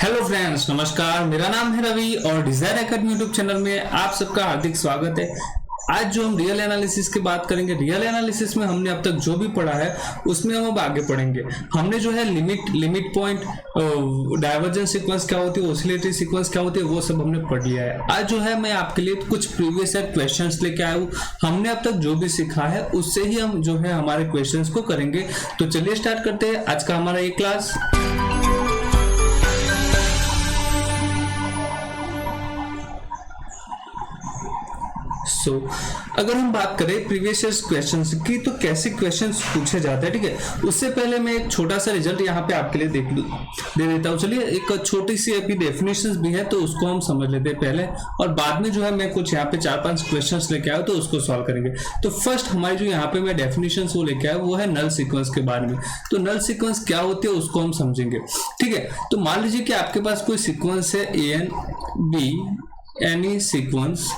Hello friends, नमस्कार। मेरा नाम है रवि और डिजायर एकेडमी यूट्यूब चैनल में आप सबका हार्दिक स्वागत है। आज जो हम रियल एनालिसिस की बात करेंगे, रियल एनालिसिस में हमने अब तक जो भी पढ़ा है उसमें हम अब आगे पढ़ेंगे। हमने जो है लिमिट पॉइंट, डाइवर्जेंस सीक्वेंस क्या होती है, ऑसिलेटरी सीक्वेंस क्या होती है, वो सब हमने पढ़ लिया है। आज जो है मैं आपके लिए कुछ प्रीवियस ईयर क्वेश्चंस लेके आया हूँ। हमने अब तक जो भी सीखा है उससे ही हम जो है हमारे क्वेश्चंस को करेंगे। तो चलिए स्टार्ट करते हैं आज का हमारा ये क्लास। अगर हम बात करें प्रीवियस ईयर क्वेश्चंस की, तो कैसे क्वेश्चंस पूछे जाते हैं, ठीक है। उससे पहले मैं एक छोटा सा रिजल्ट यहाँ पे आपके लिए दे देता हूँ। चलिए, एक छोटी सी अभी डेफिनेशंस भी है तो उसको हम समझ लेते हैं पहले, और बाद में जो है मैं कुछ यहाँ पे 4-5 क्वेश्चंस लेके आया तो उसको सॉल्व करेंगे। तो फर्स्ट हमारी जो यहाँ पे मैं डेफिनेशंस वो लेके आया वो है नल सीक्वेंस के बारे में। तो नल सीक्वेंस क्या होती है उसको हम समझेंगे, ठीक है। तो मान लीजिए कि आपके पास कोई सीक्वेंस है AN B, any sequence,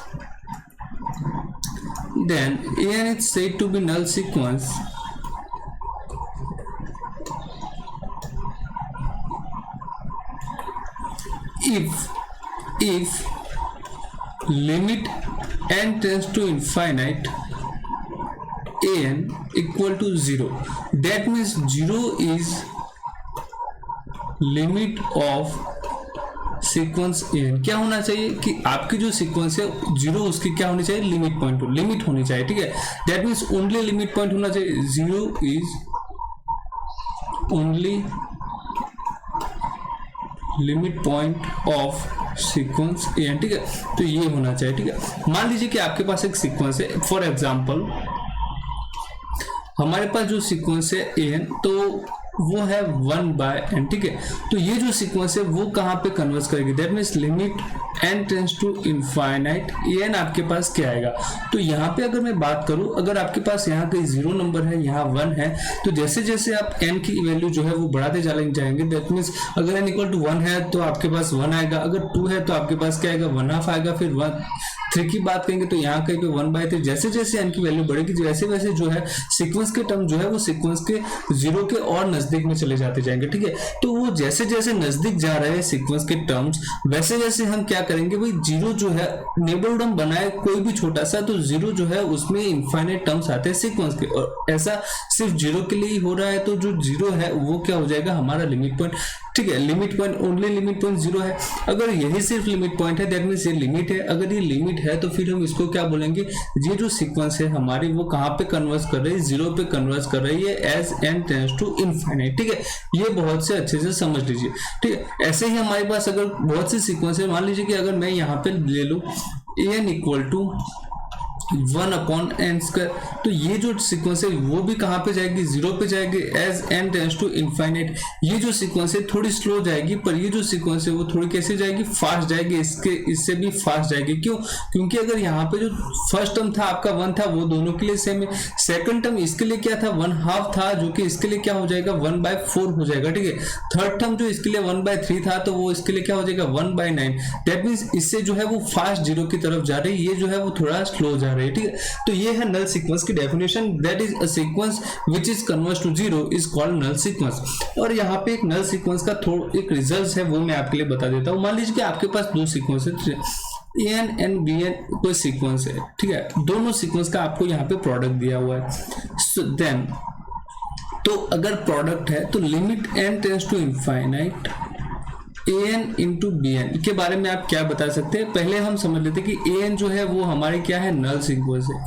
then AN is said to be null sequence if limit n tends to infinite AN equal to 0. That means 0 is limit of sequence n. क्या होना चाहिए कि आपकी जो सीक्वेंस है 0 उसकी क्या होनी चाहिए, लिमिट पॉइंट लिमिट होनी चाहिए, ठीक है। That means only limit point होना चाहिए, 0 is only limit point of sequence n, ठीक है। तो ये होना चाहिए, ठीक है। मान लीजिए कि आपके पास एक सीक्वेंस है, फॉर एग्जाम्पल हमारे पास जो सीक्वेंस है एन, तो वो है 1/n, ठीक है। तो ये जो सीक्वेंस है वो कहाँ पे कन्वर्स करेगी, that means limit n tends to infinite an आपके पास क्या आएगा। तो यहाँ पे अगर मैं बात करूँ, अगर आपके पास यहाँ कहीं 0 नंबर है, यहाँ 1 है, तो जैसे जैसे आप n की वैल्यू जो है वो बढ़ाते जाएंगे, दैट मीन्स अगर n इक्वल टू 1 है तो आपके पास 1 आएगा, अगर 2 है तो आपके पास क्या आएगा, 1/2 आएगा, फिर 3 की बात करेंगे तो यहाँ कहीं पे 1/3। जैसे जैसे n की वैल्यू बढ़ेगी वैसे वैसे जो है सीक्वेंस के टर्म जो है वो सीक्वेंस के 0 के और नजदीक में चले जाते जाएंगे, ठीक है। तो वो जैसे जैसे नजदीक जा रहे हैं सीक्वेंस के टर्म्स, वैसे वैसे हम क्या करेंगे भाई, 0 जो है नेबरहुड हम बनाए कोई भी छोटा सा, तो 0 जो है उसमें इनफाइनाइट टर्म्स आते हैं सीक्वेंस के, और ऐसा सिर्फ 0 के लिए ही हो रहा है। तो जो 0 है वो क्या हो जाएगा, हमारा लिमिट पॉइंट, ठीक है। Limit point only limit point 0 है। अगर यही सिर्फ लिमिट पॉइंट है दैट मींस ये लिमिट है। अगर ये लिमिट है तो फिर हम इसको क्या बोलेंगे, ये जो सीक्वेंस है हमारी वो कहाँ पे कन्वर्स कर रही है, 0 पे कन्वर्स कर रही है as n tends to infinite, ठीक है। ये बहुत से अच्छे से समझ लीजिए, ठीक है। ऐसे ही हमारे पास अगर बहुत सी सीक्वेंस है, मान लीजिए कि अगर मैं यहाँ पे ले लूँ an इक्वल टू 1/n², तो ये जो सीक्वेंस है वो भी कहाँ पे जाएगी, 0 पे जाएगी as n tends to infinite. ये जो सीक्वेंस है थोड़ी स्लो जाएगी, पर ये जो सीक्वेंस है वो थोड़ी कैसे जाएगी, फास्ट जाएगी, इससे भी फास्ट जाएगी। क्यों? क्योंकि अगर यहाँ पे जो फर्स्ट टर्म था आपका 1 था, वो दोनों के लिए सेम है। सेकंड टर्म इसके लिए क्या था, 1/2 था, जो कि इसके लिए क्या हो जाएगा, 1/4 हो जाएगा, ठीक है। थर्ड टर्म जो इसके लिए 1/3 था, तो वो इसके लिए क्या हो जाएगा, 1/9। दैट मीन्स इससे जो है वो फास्ट 0 की तरफ जा रही है, ये जो है वो थोड़ा स्लो जा रही है, ठीक है। तो ये है नल सीक्वेंस की definition, that is a sequence which is converse to 0 is called null sequence. और यहाँ पे एक नल सीक्वेंस का एक रिजल्ट है वो मैं आपके लिए बता देता हूँ। मान लीजिए कि आपके पास दो सीक्वेंस है, AN and BN कोई सीक्वेंस है, ठीक है। दोनों सीक्वेंस का आपको यहाँ पे प्रोडक्ट दिया हुआ है। सो देन तो अगर प्रोडक्ट है तो limit n tends to infinite AN into BN के बारे में आप क्या बता सकते हैं। पहले हम समझ लेते हैं कि AN जो है वो हमारी क्या है, नल सीक्वेंस है।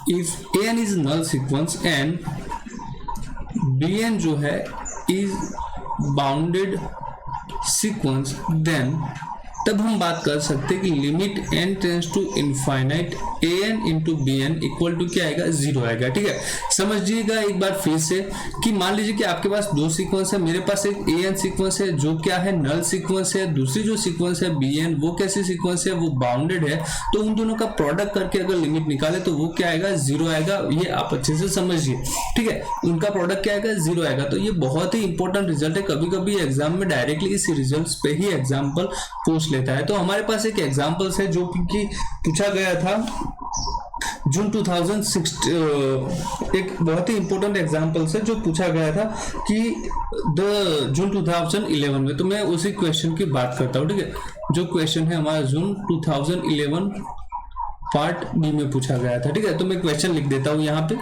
if AN is null sequence and BN जो है is bounded sequence, then तब हम बात कर सकते हैं कि limit n tends to infinite AN into BN equal to क्या आएगा, 0 आएगा, ठीक है। समझिएगा एक बार फिर से कि मान लीजिए कि आपके पास दो सीक्वेंस है, मेरे पास एक AN सीक्वेंस है जो क्या है, नल सीक्वेंस है। दूसरी जो सीक्वेंस है BN, वो कैसी सीक्वेंस है, वो बाउंडेड है। तो उन दोनों का प्रोडक्ट करके अगर लिमिट निकाले तो वो क्या आएगा, 0 आएगा। ये आप अच्छे से समझिए, ठीक है। उनका प्रोडक्ट क्या आएगा, 0 आएगा। तो ये बहुत ही इंपॉर्टेंट रिजल्ट है। कभी कभी एग्जाम में डायरेक्टली इस रिजल्ट पे ही एग्जाम्पल पूछ लेता है। तो हमारे पास एक एग्जाम्पल्स है जो कि पूछा गया था जून 2006 एक बहुत ही इंपॉर्टेंट एग्जांपल से जो पूछा गया था कि जून 2011 में, तो मैं उसी क्वेश्चन की बात करता हूँ, ठीक है। जो क्वेश्चन है हमारा जून 2011 पार्ट बी में पूछा गया था, ठीक है। तो मैं क्वेश्चन लिख देता हूँ यहाँ पे।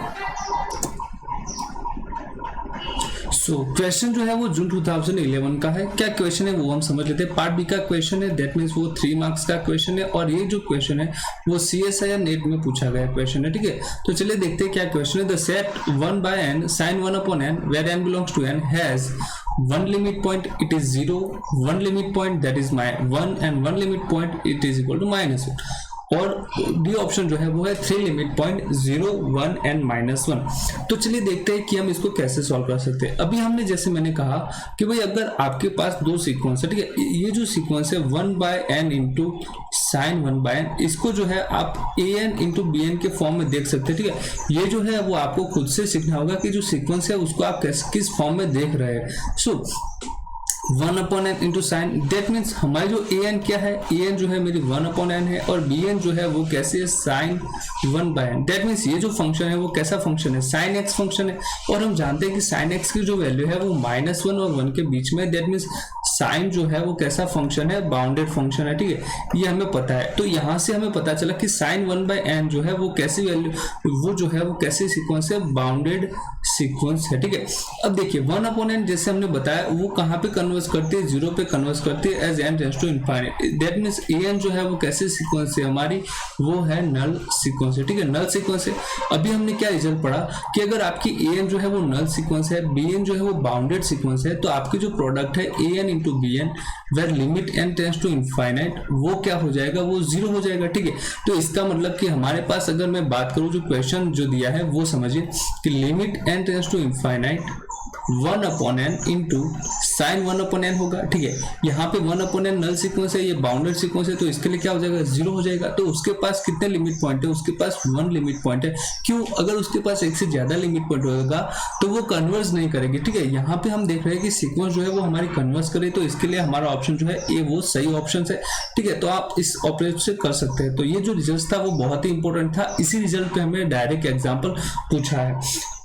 क्वेश्चन जो है वो जून 2011 का है। क्या क्वेश्चन है वो हम समझ लेते हैं। पार्ट बी का क्वेश्चन है, दैट मीन्स वो 3 मार्क्स का क्वेश्चन है, और ये जो क्वेश्चन है वो CSIR नेट में पूछा गया क्वेश्चन है, ठीक है। तो चलिए देखते हैं क्या क्वेश्चन है। The set 1 by n sin 1 upon n where n belongs to n has one limit point it is 0, one limit point that is 1 and one limit point it is equal to -1, और D option जो है वो है 3 limit point 0, 1 and -1। तो चलिए देखते हैं कि हम इसको कैसे सॉल्व कर सकते हैं। अभी हमने जैसे मैंने कहा कि भाई अगर आपके पास 2 सीक्वेंस है, ठीक है, ये जो सीक्वेंस है 1 by n into sine 1 by n, इसको जो है आप an इंटू bn के फॉर्म में देख सकते हैं, ठीक है। ये जो है वो आपको खुद से सीखना होगा कि जो सीक्वेंस है उसको आप किस फॉर्म में देख रहे हैं। सो 1 upon n into sign, that means हमारी जो an क्या है, an जो है मेरी 1 upon n है, और bn जो है वो कैसे है, sine 1 by n। That means ये जो फंक्शन है वो कैसा फंक्शन है, साइन x फंक्शन है, और हम जानते हैं कि साइन x की जो वैल्यू है वो -1 और 1 के बीच में। दैट मीन्स साइन जो है वो कैसा फंक्शन है, बाउंडेड फंक्शन है, ठीक है, ये हमें पता है। तो यहाँ से हमें पता चला कि साइन 1 by n जो है वो कैसी वैल्यू, वो जो है वो कैसी सीक्वेंस है, बाउंडेड सीक्वेंस है, ठीक है। अब देखिए 1 upon n जैसे हमने बताया वो कहाँ पे कन्वर्स करती है, 0 पे कन्वर्स करती है as n tends to infinite. That means an जो है वो कैसे सीक्वेंस है हमारी, वो है नल सीक्वेंस है, ठीक है, नल सीक्वेंस है। अभी हमने क्या रिजल्ट पढ़ा कि अगर आपकी an जो है वो नल सीक्वेंस है, bn जो है वो बाउंडेड सीक्वेंस है, तो आपकी जो प्रोडक्ट है an into bn where limit n tends to infinite, वो क्या हो जाएगा, वो 0 हो जाएगा, ठीक है। तो इसका मतलब कि हमारे पास अगर मैं बात करूं जो क्वेश्चन जो दिया है वो समझिए कि limit n tends to infinite 1 upon n into sine 1 upon n होगा, ठीक है। यहाँ पे 1 upon n नल सीक्वेंस है, ये बाउंडेड सीक्वेंस है, तो इसके लिए क्या हो जाएगा, 0 हो जाएगा। तो उसके पास कितने लिमिट पॉइंट है, उसके पास 1 लिमिट पॉइंट है। क्यों, अगर उसके पास एक से ज्यादा लिमिट पॉइंट होगा तो वो कन्वर्स नहीं करेगी, ठीक है। यहाँ पे हम देख रहे हैं कि सीक्वेंस जो है वो हमारी कन्वर्स करे, तो इसके लिए हमारा ऑप्शन जो है ए वो सही ऑप्शन है, ठीक है। तो आप इस ऑपरेशन से कर सकते हैं। तो ये जो रिजल्ट था वो बहुत ही इंपॉर्टेंट था, इसी रिजल्ट पे हमें डायरेक्ट एग्जाम्पल पूछा है।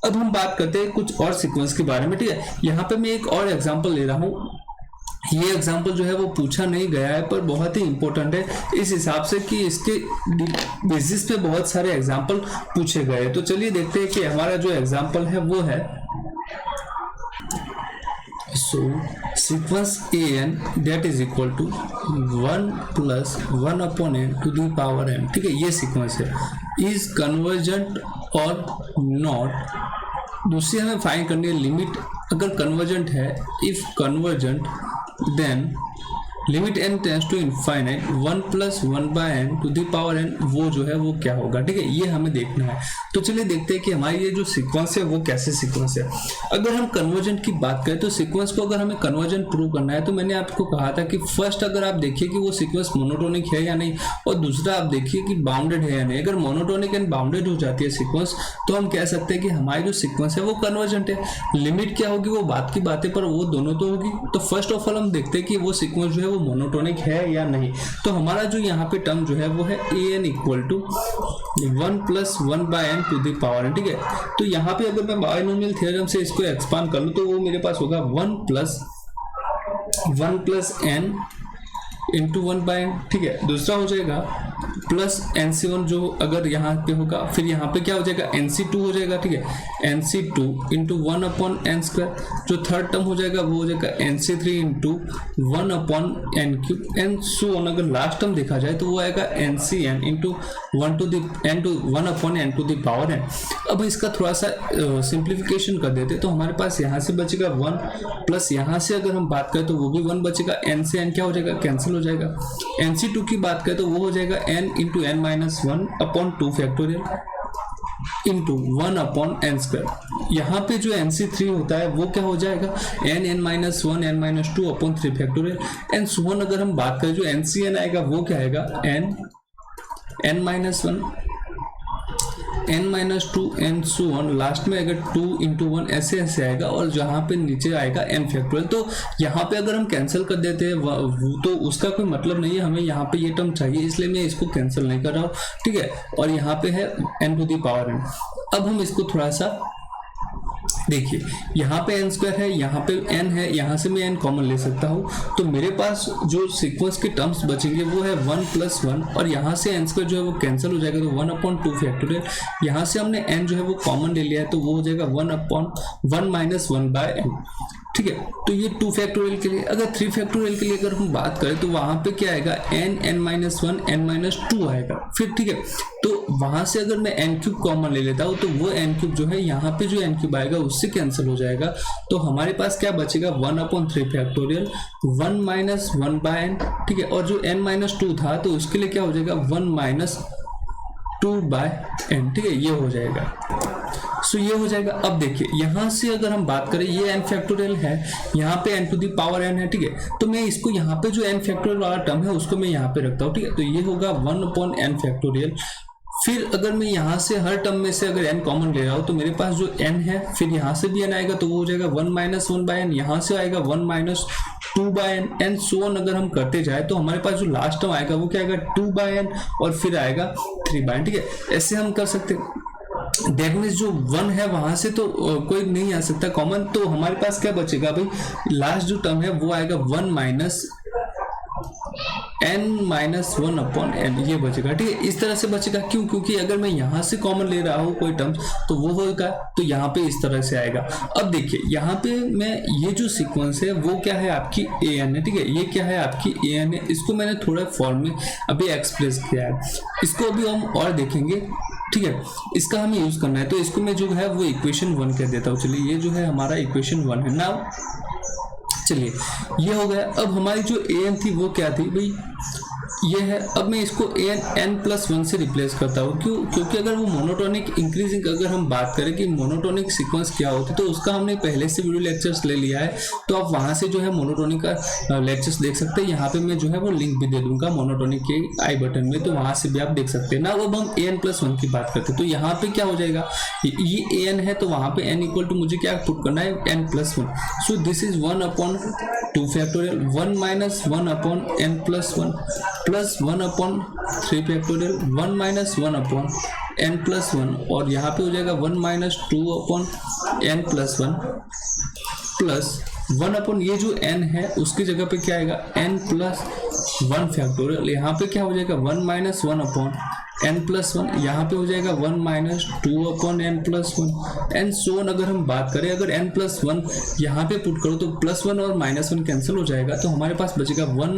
अब हम बात करते हैं कुछ और सीक्वेंस के बारे में, ठीक है। यहाँ पे मैं एक और एग्जांपल ले रहा हूँ। ये एग्जांपल जो है वो पूछा नहीं गया है पर बहुत ही इंपॉर्टेंट है इस हिसाब से कि इसके बेसिस पे बहुत सारे एग्जांपल पूछे गए। तो चलिए देखते हैं कि हमारा जो एग्जांपल है वो है sequence an that is equal to 1 plus 1 upon n to the power n, ठीक है, ये सीक्वेंस है, is convergent or not। दूसरी हमें फाइंड करनी है लिमिट, अगर कन्वर्जेंट है, if convergent then limit n tends to infinite 1 plus 1 by n to the power n, वो जो है वो क्या होगा, ठीक है, ये हमें देखना है। तो चलिए देखते हैं कि हमारी ये जो सीक्वेंस है वो कैसे सीक्वेंस है। अगर हम कन्वर्जेंट की बात करें तो सीक्वेंस को अगर हमें कन्वर्जेंट प्रूव करना है तो मैंने आपको कहा था कि फर्स्ट अगर आप देखिए कि वो सीक्वेंस मोनोटोनिक है या नहीं, और दूसरा आप देखिए कि बाउंडेड है या नहीं। अगर मोनोटोनिक एंड बाउंडेड हो जाती है सीक्वेंस तो हम कह सकते हैं कि हमारी जो सीक्वेंस है वो कन्वर्जेंट है। लिमिट क्या होगी वो बात की बातें, पर वो दोनों तो होगी। तो फर्स्ट ऑफ ऑल हम देखते हैं कि वो सीक्वेंस जो है वो मोनोटोनिक है या नहीं। तो हमारा जो यहाँ पे टर्म जो है वो है an equal to 1 plus 1 by n to the power n, ठीक है। तो यहाँ पे अगर मैं बायनोमियल थ्योरम से इसको एक्सपांड कर लूँ तो वो मेरे पास होगा 1 plus n into 1 by n, ठीक है। दूसरा हो जाएगा प्लस NC1 जो अगर यहाँ पे होगा, फिर यहाँ पे क्या हो जाएगा NC2 हो जाएगा, ठीक है, NC2 into 1 upon n square. जो थर्ड टर्म हो जाएगा वो हो जाएगा NC3 into 1 upon n cube and so on. अगर लास्ट टर्म देखा जाए तो वो आएगा NCn into 1 upon n to the power n। अब इसका थोड़ा सा सिंप्लीफिकेशन कर देते तो हमारे पास यहाँ से बचेगा 1 प्लस यहाँ से अगर हम बात करें तो वो भी 1 बचेगा, n से n क्या हो जाएगा, कैंसिल हो जाएगा। NC2 की बात करें तो वो हो जाएगा n into n minus 1 upon 2 factorial into 1 upon n square. यहाँ पे जो NC3 होता है वो क्या हो जाएगा n minus 1 n minus 2 upon 3 factorial and so on. अगर हम बात करें जो NCn आएगा वो क्या आएगा n minus 1 n minus two and so on, last में अगर 2 into 1 ऐसे ऐसे आएगा और जहाँ पे नीचे आएगा n फैक्टोरियल। तो यहाँ पे अगर हम कैंसिल कर देते हैं तो उसका कोई मतलब नहीं है, हमें यहाँ पे ये टर्म चाहिए, इसलिए मैं इसको कैंसिल नहीं कर रहा हूँ, ठीक है। और यहाँ पे है n to the power n। अब हम इसको थोड़ा सा देखिए, यहाँ पे n स्क्वायर है, यहाँ पे n है, यहाँ से मैं n कॉमन ले सकता हूँ। तो मेरे पास जो सीक्वेंस के टर्म्स बचेंगे वो है 1 + 1, और यहाँ से n स्क्वायर जो है वो कैंसिल हो जाएगा, तो 1/2 फैक्टोरियल। यहाँ से हमने n जो है वो कॉमन ले लिया है, तो वो हो जाएगा 1/1 - 1/n, ठीक है। तो ये 2 फैक्टोरियल के लिए। अगर 3 फैक्टोरियल के लिए अगर हम बात करें तो वहां पे क्या आएगा, n-1 n-2 आएगा फिर, ठीक है। तो वहां से अगर मैं n³ कॉमन ले लेता हूं तो वो n³ जो है यहाँ पे जो n³ आएगा उससे कैंसिल हो जाएगा। तो हमारे पास क्या बचेगा, 1/3 फैक्टोरियल 1 - 1/n, ठीक है। और जो n-2 था तो उसके लिए क्या हो जाएगा, 1 - 2/n, ठीक है, ये हो जाएगा। सो ये हो जाएगा। अब देखिए यहाँ से अगर हम बात करें, ये n फैक्टोरियल है, यहाँ पे n to the power n है, ठीक है। तो मैं इसको यहाँ पे जो n फैक्टोरियल वाला टर्म है उसको मैं यहाँ पे रखता हूँ, ठीक है। तो ये होगा 1/n फैक्टोरियल। फिर अगर मैं यहाँ से हर टर्म में से अगर n कॉमन ले रहा हूँ तो मेरे पास जो n है, फिर यहाँ से भी n आएगा तो वो हो जाएगा 1 - 1/n, यहाँ से आएगा 1 - 2/n, एंड सो ऑन। अगर हम करते जाए तो हमारे पास जो लास्ट टर्म आएगा वो क्या आएगा, 2/n, और फिर आएगा 3/n, ठीक है। ऐसे हम कर सकते हैं। दैट मीन्स जो 1 है वहां से तो कोई नहीं आ सकता कॉमन, तो हमारे पास क्या बचेगा भाई, लास्ट जो टर्म है वो आएगा 1 - n-1/n, ये बचेगा, ठीक है। इस तरह से बचेगा, क्यों, क्योंकि अगर मैं यहाँ से कॉमन ले रहा हूँ कोई टर्म्स तो वो होगा, तो यहाँ पे इस तरह से आएगा। अब देखिए यहाँ पे मैं ये जो सीक्वेंस है वो क्या है, आपकी an है, ठीक है। ये क्या है, आपकी an है। इसको मैंने थोड़ा फॉर्म में अभी एक्सप्रेस किया है, इसको अभी हम और देखेंगे, ठीक है। इसका हमें यूज करना है, तो इसको मैं जो है वो इक्वेशन 1 कह देता हूँ। चलिए, ये जो है हमारा इक्वेशन 1 है ना। चलिए, ये हो गया। अब हमारी जो an थी वो क्या थी भाई, ये है। अब मैं इसको n+1 से रिप्लेस करता हूँ, क्यों, क्योंकि अगर वो मोनोटोनिक इंक्रीजिंग अगर हम बात करें कि मोनोटोनिक सीक्वेंस क्या होती है तो उसका हमने पहले से वीडियो लेक्चर्स ले लिया है, तो आप वहां से जो है मोनोटोनिक का लेक्चर्स देख सकते हैं। यहाँ पे मैं जो है वो लिंक भी दे दूंगा मोनोटोनिक के आई बटन में, तो वहां से भी आप देख सकते हैं ना। अब हम an+1 की बात करते हैं तो यहाँ पे क्या हो जाएगा, ये an है तो वहां पे n = मुझे क्या पुट करना है, n+1। So this is 1/2 factorial 1 - 1/n+1 plus 1/3 factorial 1 - 1/n+1, और यहाँ पे हो जाएगा 1 - 2/n+1 प्लस 1 ये जो n है उसकी जगह पे क्या आएगा, n+1 फैक्टोरियल। यहाँ पे क्या हो जाएगा, 1 - 1/n+1, यहाँ पे हो जाएगा 1 - 2/n+1, एंड सो ऑन। अगर हम बात करें, अगर n+1 यहाँ पे पुट करो तो +1 और -1 कैंसिल हो जाएगा, तो हमारे पास बचेगा 1 -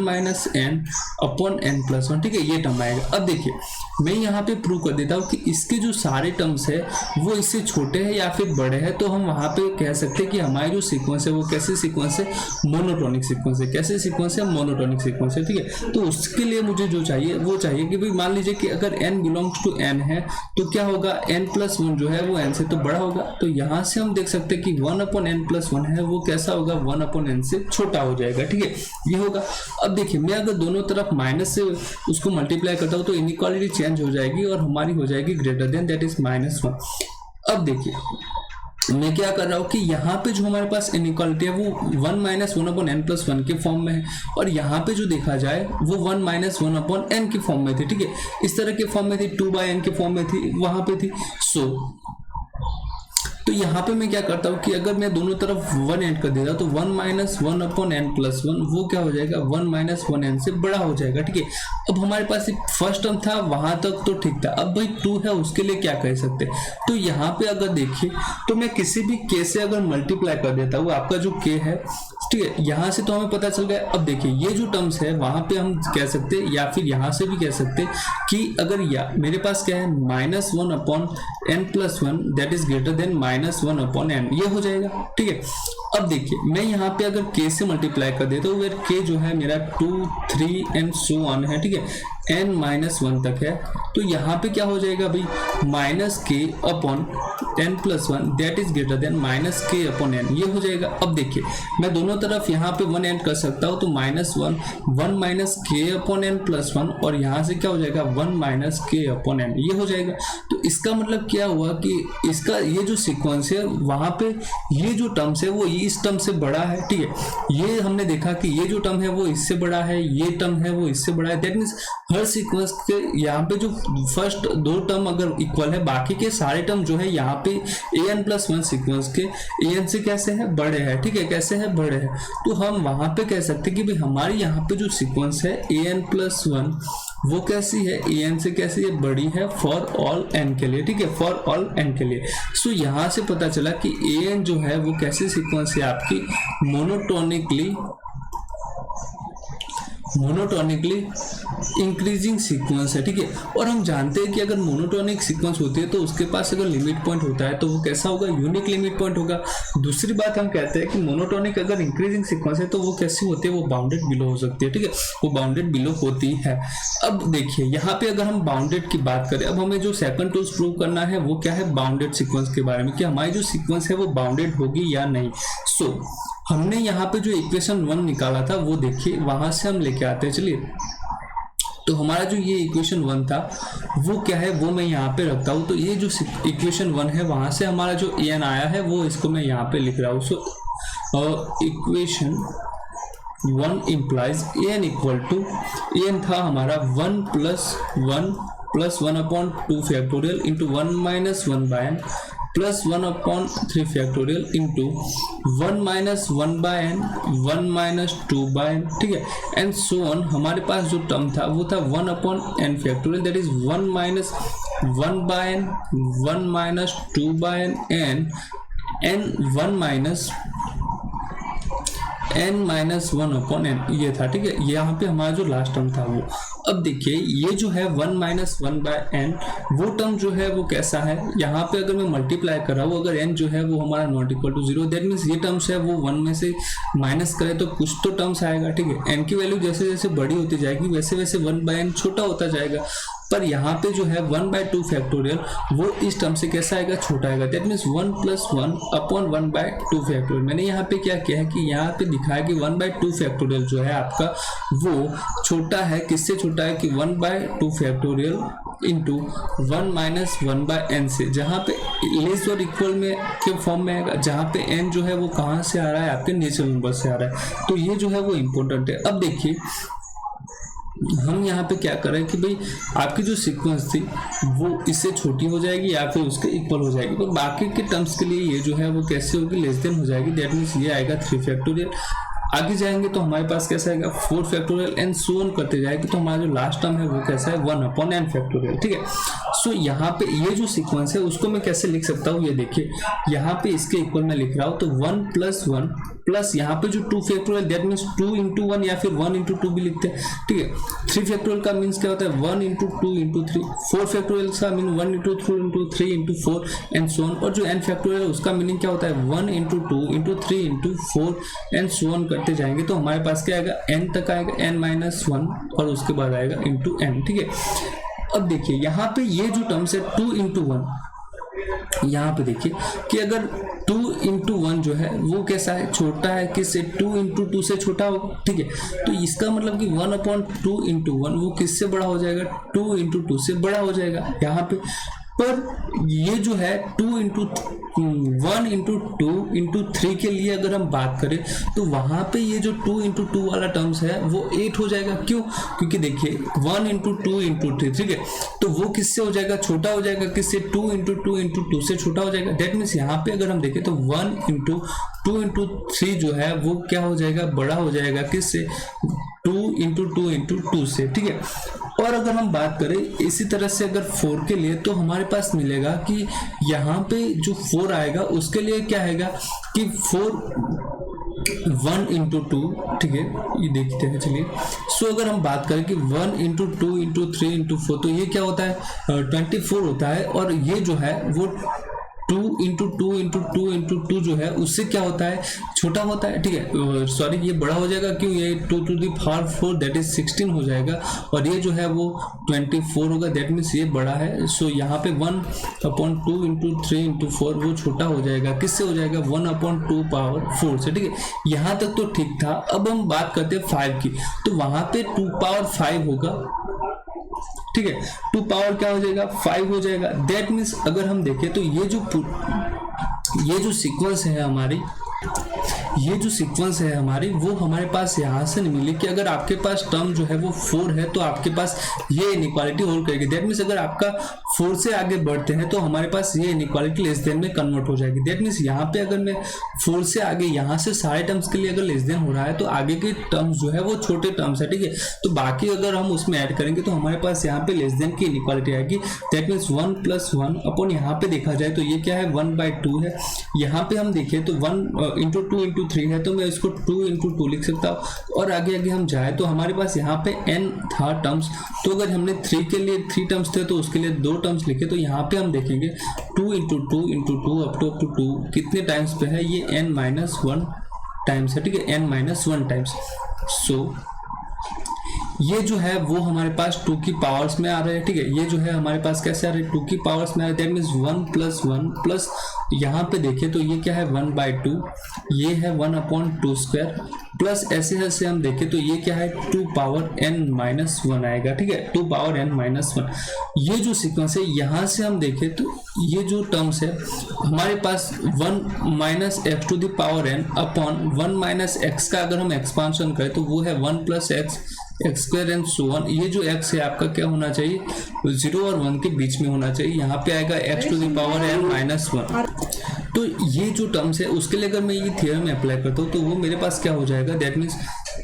n/n+1, ठीक है। ये टर्म आएगा। अब देखिए, मैं यहाँ पे प्रूव कर देता हूँ कि इसके जो सारे टर्म्स है वो इससे छोटे हैं या फिर बड़े हैं, तो हम वहाँ पे कह सकते हैं कि हमारी जो सीक्वेंस है वो कैसे सीक्वेंस है, मोनोटोनिक सीक्वेंस है। कैसे सीक्वेंस है, मोनोटोनिक सीक्वेंस है, ठीक है। तो उसके लिए मुझे जो चाहिए वो चाहिए कि भाई मान लीजिए कि अगर n बिलोंग्स टू n है तो क्या होगा, n+1 जो है वो n से तो बड़ा होगा। तो यहाँ से हम देख सकते हैं कि 1/n+1 है वो कैसा होगा, 1/n से छोटा हो जाएगा, ठीक है। ये होगा। अब देखिए, मैं अगर दोनों तरफ माइनस से उसको मल्टीप्लाई करता हूँ तो इनइक्वालिटी चेंज हो जाएगी और हमारी हो जाएगी ग्रेटर देन, दैट इज -1। अब देखिए, मैं क्या कर रहा हूँ कि यहाँ पे जो हमारे पास इनइक्वालिटी है वो 1 - 1/n+1 के फॉर्म में है, और यहाँ पे जो देखा जाए वो 1 - 1/n के फॉर्म में थी, ठीक है। इस तरह के फॉर्म में थी, 2/n के फॉर्म में थी, वहां पे थी। सो तो यहाँ पे मैं क्या करता हूँ कि अगर मैं दोनों तरफ 1 ऐड कर देता तो 1 - 1/n+1 वो क्या हो जाएगा, 1 - 1n से बड़ा हो जाएगा, ठीक है। अब हमारे पास फर्स्ट टर्म था वहां तक तो ठीक था, अब भाई 2 है उसके लिए क्या कह सकते हैं। तो यहाँ पे अगर देखिए तो मैं किसी भी k से अगर मल्टीप्लाई कर देता हूँ, आपका जो k है, ठीक है, यहाँ से तो हमें पता चल गया। अब देखिए, ये जो टर्म्स है वहां पे हम कह सकते हैं, या फिर यहाँ से भी कह सकते हैं कि अगर मेरे पास क्या है, -1/n+1 that is greater than -1/n, ये हो जाएगा, ठीक है। अब देखिए, मैं यहाँ पे अगर k से मल्टीप्लाई कर देता हूँ, वेयर k जो है मेरा 2, 3 एंड सो ऑन है, ठीक है। n-1 तक है, तो यहाँ पे क्या हो जाएगा भाई, -k/n+1 that is greater than -k/n, ये हो जाएगा। अब देखिए मैं दोनों तरफ यहाँ पे 1 ऐड कर सकता हूँ, तो -1 -k/n+1 और यहाँ से क्या हो जाएगा 1 - k/n, ये हो जाएगा। तो इसका मतलब क्या हुआ कि इसका ये जो सीक्वेंस है वहां पे ये जो टर्म्स है वो इस टर्म से बड़ा है, ठीक है। ये हमने देखा कि ये जो टर्म है वो इससे बड़ा है, ये टर्म है वो इससे बड़ा है। दैट मीन्स हर सीक्वेंस के यहाँ पे जो फर्स्ट दो टर्म अगर इक्वल है, बाकी के सारे टर्म जो है यहाँ पे an+1 सीक्वेंस के an से कैसे है, बड़े हैं, ठीक है। कैसे है, बड़े हैं। तो हम वहां पे कह सकते हैं कि भाई हमारी यहाँ पे जो सीक्वेंस है an+1 वो कैसी है, an से कैसी है, बड़ी है फॉर ऑल n के लिए, ठीक है, फॉर ऑल n के लिए। सो यहाँ से पता चला कि an जो है वो कैसी सीक्वेंस है आपकी, मोनोटोनिकली इंक्रीजिंग सीक्वेंस है, ठीक है। और हम जानते हैं कि अगर मोनोटोनिक सीक्वेंस होती है तो उसके पास अगर लिमिट पॉइंट होता है तो वो कैसा होगा, यूनिक लिमिट पॉइंट होगा। दूसरी बात हम कहते हैं कि मोनोटोनिक अगर इंक्रीजिंग सीक्वेंस है तो वो कैसी होती है, वो बाउंडेड बिलो हो सकती है, ठीक है, वो बाउंडेड बिलो होती है। अब देखिए यहाँ पे अगर हम बाउंडेड की बात करें, अब हमें जो सेकंड टूल्स प्रूव करना है वो क्या है, बाउंडेड सीक्वेंस के बारे में, कि हमारी जो सीक्वेंस है वो बाउंडेड होगी या नहीं। सो हमने यहाँ पे जो इक्वेशन 1 निकाला था वो देखिए वहां से हम लेके आते हैं, चलिए। तो हमारा जो ये इक्वेशन 1 था वो क्या है, वो मैं यहाँ पे रखता हूँ। तो ये जो इक्वेशन 1 है वहां से हमारा जो an आया है वो इसको मैं यहाँ पे लिख रहा हूँ। So equation 1 implies an equal to, an था हमारा 1 + 1/2 factorial into 1 - 1/n plus 1/3 factorial into 1 - 1/n 1 - 2/n, ठीक है, एंड सो ऑन। हमारे पास जो टर्म था वो था 1/n factorial, that is 1 - 1/n 1 - 2/n and n-1/n, ये था, ठीक है। यहाँ पे हमारा जो लास्ट टर्म था वो। अब देखिए ये जो है 1 - 1/n वो टर्म जो है वो कैसा है, यहाँ पे अगर मैं मल्टीप्लाई कर रहा हूँ, अगर n जो है वो हमारा not equal to 0, that means ये टर्म्स है वो 1 में से माइनस करे तो कुछ तो टर्म्स आएगा, ठीक है। n की वैल्यू जैसे जैसे बड़ी होती जाएगी वैसे वैसे 1/n छोटा होता जाएगा, पर यहाँ पे जो है 1/2 फैक्टोरियल वो इस टर्म से कैसा आएगा, छोटा आएगा। That means 1 + 1/1/2 factorial. मैंने यहाँ पे क्या किया है कि यहाँ पे दिखाया कि 1/2 फैक्टोरियल जो है आपका वो छोटा है, किससे छोटा है कि 1/2 फैक्टोरियल इंटू 1 - 1/n से, जहाँ पे लेस और इक्वल में के फॉर्म में आएगा, जहाँ पे n जो है वो कहाँ से आ रहा है, आपके नेचुरल नंबर से आ रहा है। तो ये जो है वो इम्पोर्टेंट है। अब देखिए हम यहाँ पे क्या कर रहे हैं कि भाई आपकी जो सीक्वेंस थी वो इससे छोटी हो जाएगी या फिर उसके इक्वल हो जाएगी, तो बाकी के टर्म्स के लिए ये जो है वो कैसे होगी, लेस देन हो जाएगी। दैट मीन्स ये आएगा 3 फैक्टोरियल। आगे जाएंगे तो हमारे पास कैसा आएगा 4 फैक्टोरियल एंड सो ऑन करते जाएंगे, तो हमारा जो लास्ट टर्म है वो कैसा है 1/n फैक्टोरियल, ठीक है। सो यहाँ पे ये जो सीक्वेंस है उसको मैं कैसे लिख सकता हूँ, ये देखिए यहाँ पे इसके इक्वल मैं लिख रहा हूँ, तो 1 + 1 प्लस यहाँ पे जो 2 फैक्टोरियल दैट मीन्स 2 × 1 या फिर 1 × 2 भी लिखते हैं, ठीक है। 3 फैक्टोरियल का मीन्स क्या होता है 1 × 2 × 3। 4 फैक्टोरियल का मीन 1 × 2 × 3 × 4 एंड सो ऑन। और जो n फैक्टोरियल है उसका मीनिंग क्या होता है 1 × 2 × 3 × 4 एंड सो ऑन करते जाएंगे, तो हमारे पास क्या आएगा n तक आएगा n - 1 और उसके बाद आएगा इंटू n, ठीक है। अब देखिए यहाँ पे ये जो टर्म्स है 2 × 1, यहाँ पे देखिए कि अगर 2 × 1 जो है वो कैसा है, छोटा है, किससे 2 × 2 से छोटा होगा, ठीक है। तो इसका मतलब कि 1/2 × 1 वो किससे बड़ा हो जाएगा, 2 × 2 से बड़ा हो जाएगा यहाँ पे। पर ये जो है 1 × 2 × 3 के लिए अगर हम बात करें तो वहां पे ये जो 2 × 2 वाला टर्म्स है वो 8 हो जाएगा। क्यों, क्योंकि देखिए 1 × 2 × 3, ठीक है, तो वो किससे हो जाएगा, छोटा हो जाएगा, किससे 2 × 2 × 2 से छोटा हो जाएगा। दैट मीन्स यहाँ पे अगर हम देखें तो 1 × 2 × 3 जो है वो क्या हो जाएगा, बड़ा हो जाएगा, किससे 2 × 2 × 2 से, ठीक है। और अगर हम बात करें इसी तरह से अगर 4 के लिए, तो हमारे पास मिलेगा कि यहाँ पे जो 4 आएगा उसके लिए क्या आएगा कि 4 1 × 2, ठीक है, ये देखते हैं चलिए। सो अगर हम बात करें कि 1 × 2 × 3 × 4, तो ये क्या होता है 24 होता है, और ये जो है वो 2 2 into two into two into two जो है उससे क्या होता है, छोटा होता है, ठीक है, सॉरी ये बड़ा हो जाएगा, क्यों, ये 2 to the power 4 that is 16 हो जाएगा, और ये जो है वो 24 होगा, दैट मीन्स ये बड़ा है। सो यहाँ पे 1/2 इंटू 3 इंटू 4 वो छोटा हो जाएगा, किससे हो जाएगा, 1/2 पावर 4 से, ठीक है। यहाँ तक तो ठीक था। अब हम बात करते हैं 5 की, तो वहां पे 2 पावर 5 होगा, ठीक है, 2 पावर क्या हो जाएगा, 5 हो जाएगा। दैट मीन्स अगर हम देखें तो ये जो सीक्वेंस है हमारी, ये जो सीक्वेंस है हमारी, वो हमारे पास यहाँ से नहीं मिली कि अगर आपके पास टर्म जो है वो 4 है तो आपके पास ये इनइक्वालिटी होल्ड करेगी। दैट मीन्स अगर आपका 4 से आगे बढ़ते हैं तो हमारे पास ये इनइक्वालिटी लेस देन में कन्वर्ट हो जाएगी। दैट मीन्स यहाँ पे अगर मैं 4 से आगे, यहाँ से सारे टर्म्स के लिए अगर लेस देन हो रहा है तो आगे के टर्म्स जो है वो छोटे टर्म्स है, ठीक है। तो बाकी अगर हम उसमें ऐड करेंगे तो हमारे पास यहाँ पे लेस देन की इनइक्वालिटी आएगी। दैट मीन्स 1 + 1 अपन यहाँ पे देखा जाए तो ये क्या है, 1/2 है। यहाँ पे हम देखें तो 1 इंटू 2 इंटू 3 है, तो मैं इसको 2 इंटू 2 लिख सकता हूँ। और आगे आगे हम जाए तो हमारे पास यहाँ पे n था टर्म्स, तो अगर हमने 3 के लिए 3 टर्म्स थे तो उसके लिए 2 टर्म्स लिखे, तो यहाँ पे हम देखेंगे 2 इंटू 2 इंटू 2 अप टू 2 कितने टाइम्स पे है, ये n-1 टाइम्स है, ठीक है, n-1 टाइम्स। सो ये जो है वो हमारे पास 2 की पावर्स में आ रहे हैं, ठीक है। ये जो है हमारे पास कैसे आ रहे हैं, 2 की पावर्स में आ रहे हैं। दैट मीन्स 1 + 1 प्लस यहाँ पे देखें तो ये क्या है, 1/2, ये है 1/2² प्लस ऐसे ऐसे हम देखें तो ये क्या है, 2 पावर n-1 आएगा, ठीक है, 2 पावर n-1। ये जो सीक्वेंस है यहाँ से हम देखें तो ये जो टर्म्स है हमारे पास 1 - x to the power n upon 1 - x का अगर हम एक्सपांशन करें तो वो है 1 + x² एंड सो ऑन। ये जो x है आपका क्या होना चाहिए, 0 और 1 के बीच में होना चाहिए। यहाँ पे आएगा x to the power n-1। तो ये जो टर्म्स है उसके लिए अगर मैं ये थ्योरम अप्लाई करता हूँ तो वो मेरे पास क्या हो जाएगा, दैट मीन्स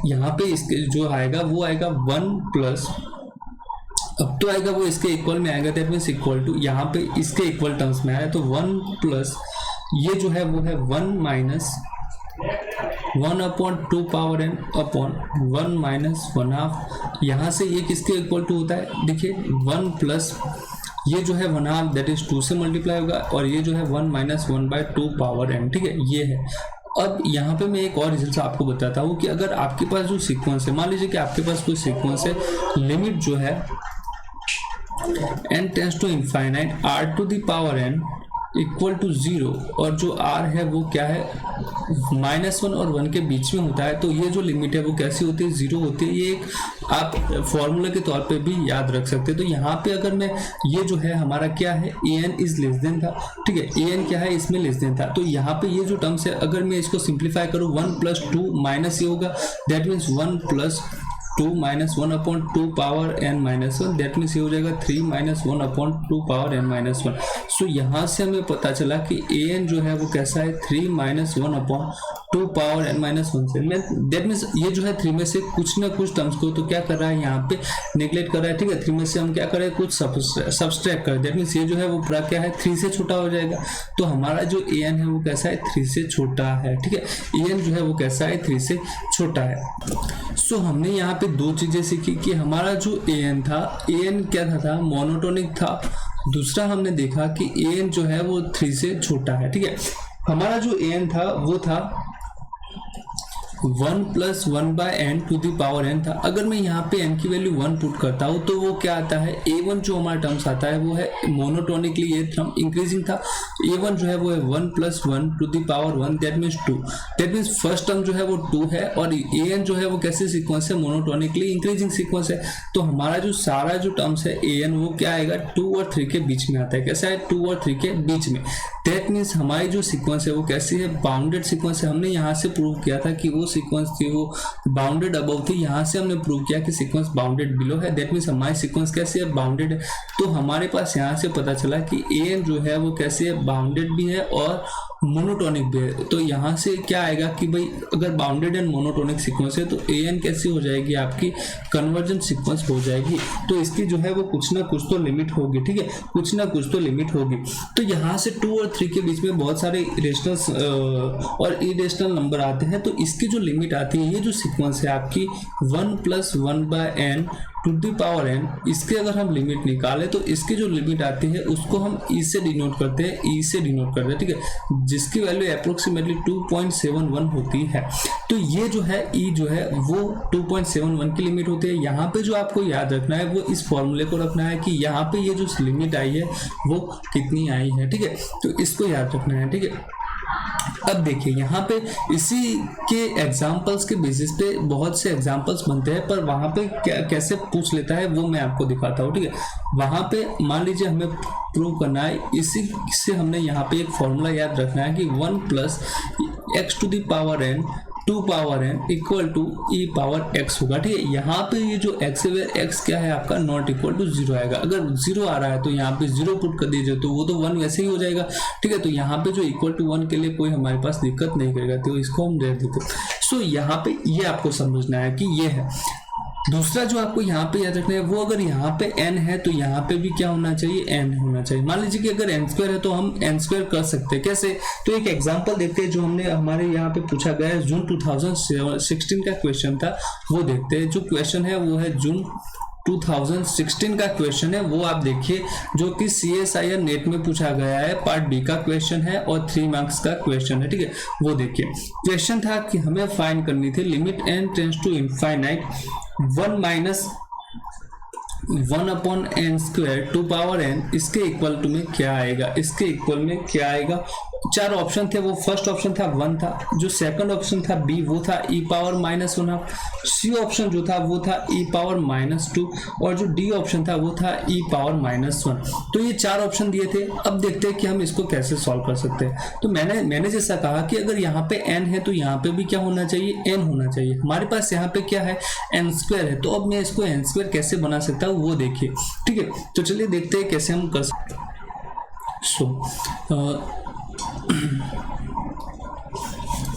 यहाँ पे इसके जो आएगा वो आएगा 1 प्लस, अब तो आएगा वो इसके इक्वल में आएगा, दैट मीन्स इक्वल टू, यहाँ पे इसके इक्वल टर्म्स में आया तो 1 प्लस ये जो है वो है 1 minus 1/2 power n upon 1 minus 1/2। यहाँ से ये किसके इक्वल टू होता है, देखिए 1 प्लस ये जो है 1/2 दैट इज 2 से मल्टीप्लाई होगा, और ये जो है 1 माइनस 1/2 पावर n, ठीक है, ये है। अब यहाँ पे मैं एक और रिजल्ट आपको बताता हूँ कि अगर आपके पास जो सीक्वेंस है, मान लीजिए कि आपके पास कोई सीक्वेंस है, लिमिट जो है n tends to infinite r to the power n equal to 0, और जो r है वो क्या है, -1 और 1 के बीच में होता है, तो ये जो लिमिट है वो कैसी होती है, 0 होती है। ये एक आप फॉर्मूला के तौर पे भी याद रख सकते हैं। तो यहाँ पे अगर मैं ये जो है हमारा क्या है, an इज लेस देन था, ठीक है, an क्या है, इसमें लेस देन था। तो यहाँ पे ये जो टर्म्स है अगर मैं इसको सिंप्लीफाई करूँ 1 + 2 माइनस ये होगा, that means 1 + 2 minus 1/2 power n-1, that means ये हो जाएगा 3 - 1/2 पावर n-1। सो यहाँ से हमें पता चला कि an जो है वो कैसा है, 3 - 1/2 पावर n-1 से। दैट मीन्स ये जो है 3 में से कुछ ना कुछ टर्म्स को तो क्या कर रहा है, यहाँ पे नेग्लेक्ट कर रहा है, ठीक है। 3 में से हम क्या करें, कुछ सब्सट्रैक्ट करें, दैट मीन्स ये जो है वो पूरा क्या है, 3 से छोटा हो जाएगा। तो हमारा जो an है वो कैसा है, 3 से छोटा है, ठीक है, an जो है वो कैसा है, 3 से छोटा है। सो हमने यहाँ पे 2 चीजें सीखी कि हमारा जो an था, an क्या था, मोनोटोनिक था। दूसरा हमने देखा कि an जो है वो 3 से छोटा है, ठीक है। हमारा जो an था वो था 1 + 1/n to the power n था। अगर मैं यहाँ पे n की वैल्यू 1 पुट करता हूँ तो वो क्या आता है, a1 जो हमारा टर्म्स आता है वो है मोनोटोनिकली ये टर्म इंक्रीजिंग था। a1 जो है वो है 1 + 1 to the power 1 that means 2। That means first term जो है वो 2 है, और an जो है वो कैसे सीक्वेंस है, मोनोटोनिकली इंक्रीजिंग सीक्वेंस है। तो हमारा जो सारा जो टर्म्स है an वो क्या आएगा, 2 और 3 के बीच में आता है। कैसा है, 2 और 3 के बीच में। दैट मीन्स हमारी जो सीक्वेंस है वो कैसी है, बाउंडेड सीक्वेंस है। हमने यहाँ से प्रूव किया था कि वो सीक्वेंस थी वो बाउंडेड अबव थी, यहाँ से हमने प्रूव किया कि सीक्वेंस बाउंडेड बिलो है। दैट मीन्स हमारी सीक्वेंस कैसी है, बाउंडेड है। तो हमारे पास यहाँ से पता चला कि an जो है वो कैसे है, बाउंडेड भी है और मोनोटोनिक भी है। तो यहाँ से क्या आएगा कि भाई अगर बाउंडेड एंड मोनोटोनिक सीक्वेंस है तो an कैसी हो जाएगी, आपकी कन्वर्जेंट सीक्वेंस हो जाएगी। तो इसकी जो है वो कुछ ना कुछ तो लिमिट होगी, ठीक है, कुछ ना कुछ तो लिमिट होगी। तो यहाँ से 2 और 3 के बीच में बहुत सारे रेशनल और इरेशनल नंबर आते हैं, तो इसकी जो लिमिट आती है, ये जो सीक्वेंस है आपकी 1 + 1/n to the power n, इसके अगर हम लिमिट निकाले तो इसकी जो लिमिट आती है उसको हम e से डिनोट करते हैं, e से डिनोट करते हैं, ठीक है, जिसकी वैल्यू अप्रोक्सीमेटली 2.71 होती है। तो ये जो है e जो है वो 2.71 की लिमिट होती है। यहाँ पे जो आपको याद रखना है वो इस फॉर्मूले को रखना है कि यहाँ पे ये जो लिमिट आई है वो कितनी आई है, ठीक है, तो इसको याद रखना है, ठीक है। अब देखिए यहाँ पे इसी के एग्जाम्पल्स के बेसिस पे बहुत से एग्जाम्पल्स बनते हैं, पर वहाँ पे कैसे पूछ लेता है वो मैं आपको दिखाता हूँ, ठीक है। वहाँ पे मान लीजिए हमें प्रूव करना है, इसी से हमने यहाँ पे एक फॉर्मूला याद रखना है कि 1 plus x to the power n to power n equal to e power x होगा, ठीक है। यहाँ पे ये जो x है x क्या है आपका नॉट इक्वल टू 0 आएगा। अगर 0 आ रहा है तो यहाँ पे 0 पुट कर दीजिए तो वो तो 1 वैसे ही हो जाएगा, ठीक है। तो यहाँ पे जो इक्वल टू 1 के लिए कोई हमारे पास दिक्कत नहीं करेगा, तो इसको हम दे देते। सो यहाँ पे ये आपको समझना है कि ये है। दूसरा जो आपको यहाँ पे याद रखना है वो अगर यहाँ पे n है तो यहाँ पे भी क्या होना चाहिए, n होना चाहिए। मान लीजिए कि अगर n स्क्वायर है तो हम n स्क्वायर कर सकते हैं, कैसे, तो एक एग्जांपल देखते हैं जो हमने हमारे यहाँ पे पूछा गया है, जून 2016 का क्वेश्चन था, वो देखते हैं। जो क्वेश्चन है वो है जून 2016 का क्वेश्चन है, वो आप देखिए, जो कि CSIR नेट में पूछा गया है, पार्ट बी का क्वेश्चन है और 3 मार्क्स का क्वेश्चन है, ठीक है। वो देखिए, क्वेश्चन था कि हमें फाइंड करनी थी limit n tends to infinite 1 minus 1 upon n square to power n, इसके इक्वल टू में क्या आएगा, इसके इक्वल में क्या आएगा। 4 ऑप्शन थे, वो फर्स्ट ऑप्शन था 1 था, जो सेकंड ऑप्शन था b वो था e power minus 1, C option जो था वो था e पावर माइनस 2, और जो डी ऑप्शन था वो था e पावर माइनस 1। तो ये 4 ऑप्शन दिए थे। अब देखते हैं कि हम इसको कैसे सॉल्व कर सकते हैं। तो मैंने जैसा कहा कि अगर यहाँ पे n है तो यहाँ पे भी क्या होना चाहिए, n होना चाहिए। हमारे पास यहाँ पे क्या है, n स्क्वायर है, तो अब मैं इसको n स्क्वायर कैसे बना सकता हूँ वो देखिए, ठीक है। तो चलिए देखते हैं कैसे हम कर सकते हैं।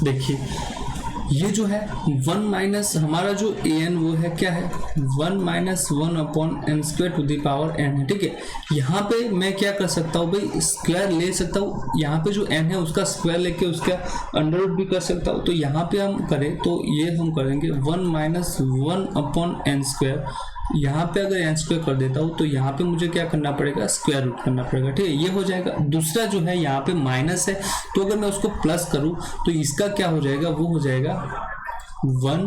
देखिए ये जो है 1 माइनस हमारा जो an वो है क्या है, 1 minus 1 upon n square to the power n है, ठीक है। यहाँ पे मैं क्या कर सकता हूँ भाई, स्क्वायर ले सकता हूँ, यहाँ पे जो n है उसका स्क्वायर लेके उसका अंडर रूट भी कर सकता हूँ। तो यहाँ पे हम करें तो ये हम करेंगे 1 माइनस 1 अपॉन n स्क्वायर, यहाँ पे अगर n स्क्वायर कर देता हूँ तो यहाँ पे मुझे क्या करना पड़ेगा, स्क्वायर रूट करना पड़ेगा, ठीक है, ये हो जाएगा। दूसरा जो है यहाँ पे माइनस है, तो अगर मैं उसको प्लस करूँ तो इसका क्या हो जाएगा, वो हो जाएगा 1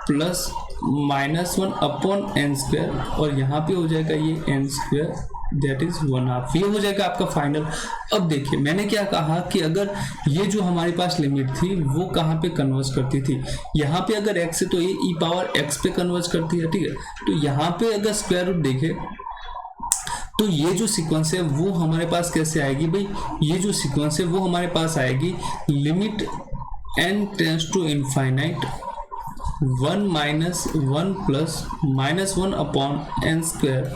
plus minus 1 upon n square, और यहाँ पे हो जाएगा ये n स्क्वायर दैट इज 1/2, ये हो जाएगा आपका फाइनल। अब देखिए मैंने क्या कहा कि अगर ये जो हमारे पास लिमिट थी वो कहाँ पे कन्वर्ज करती थी, यहाँ पे अगर x है तो ये e पावर x पे कन्वर्ज करती है, ठीक है। तो यहाँ पे अगर स्क्वायर रूट देखे तो ये जो सीक्वेंस है वो हमारे पास कैसे आएगी भाई, ये जो सीक्वेंस है वो हमारे पास आएगी limit n tends to infinite 1 minus 1 plus minus 1 upon n square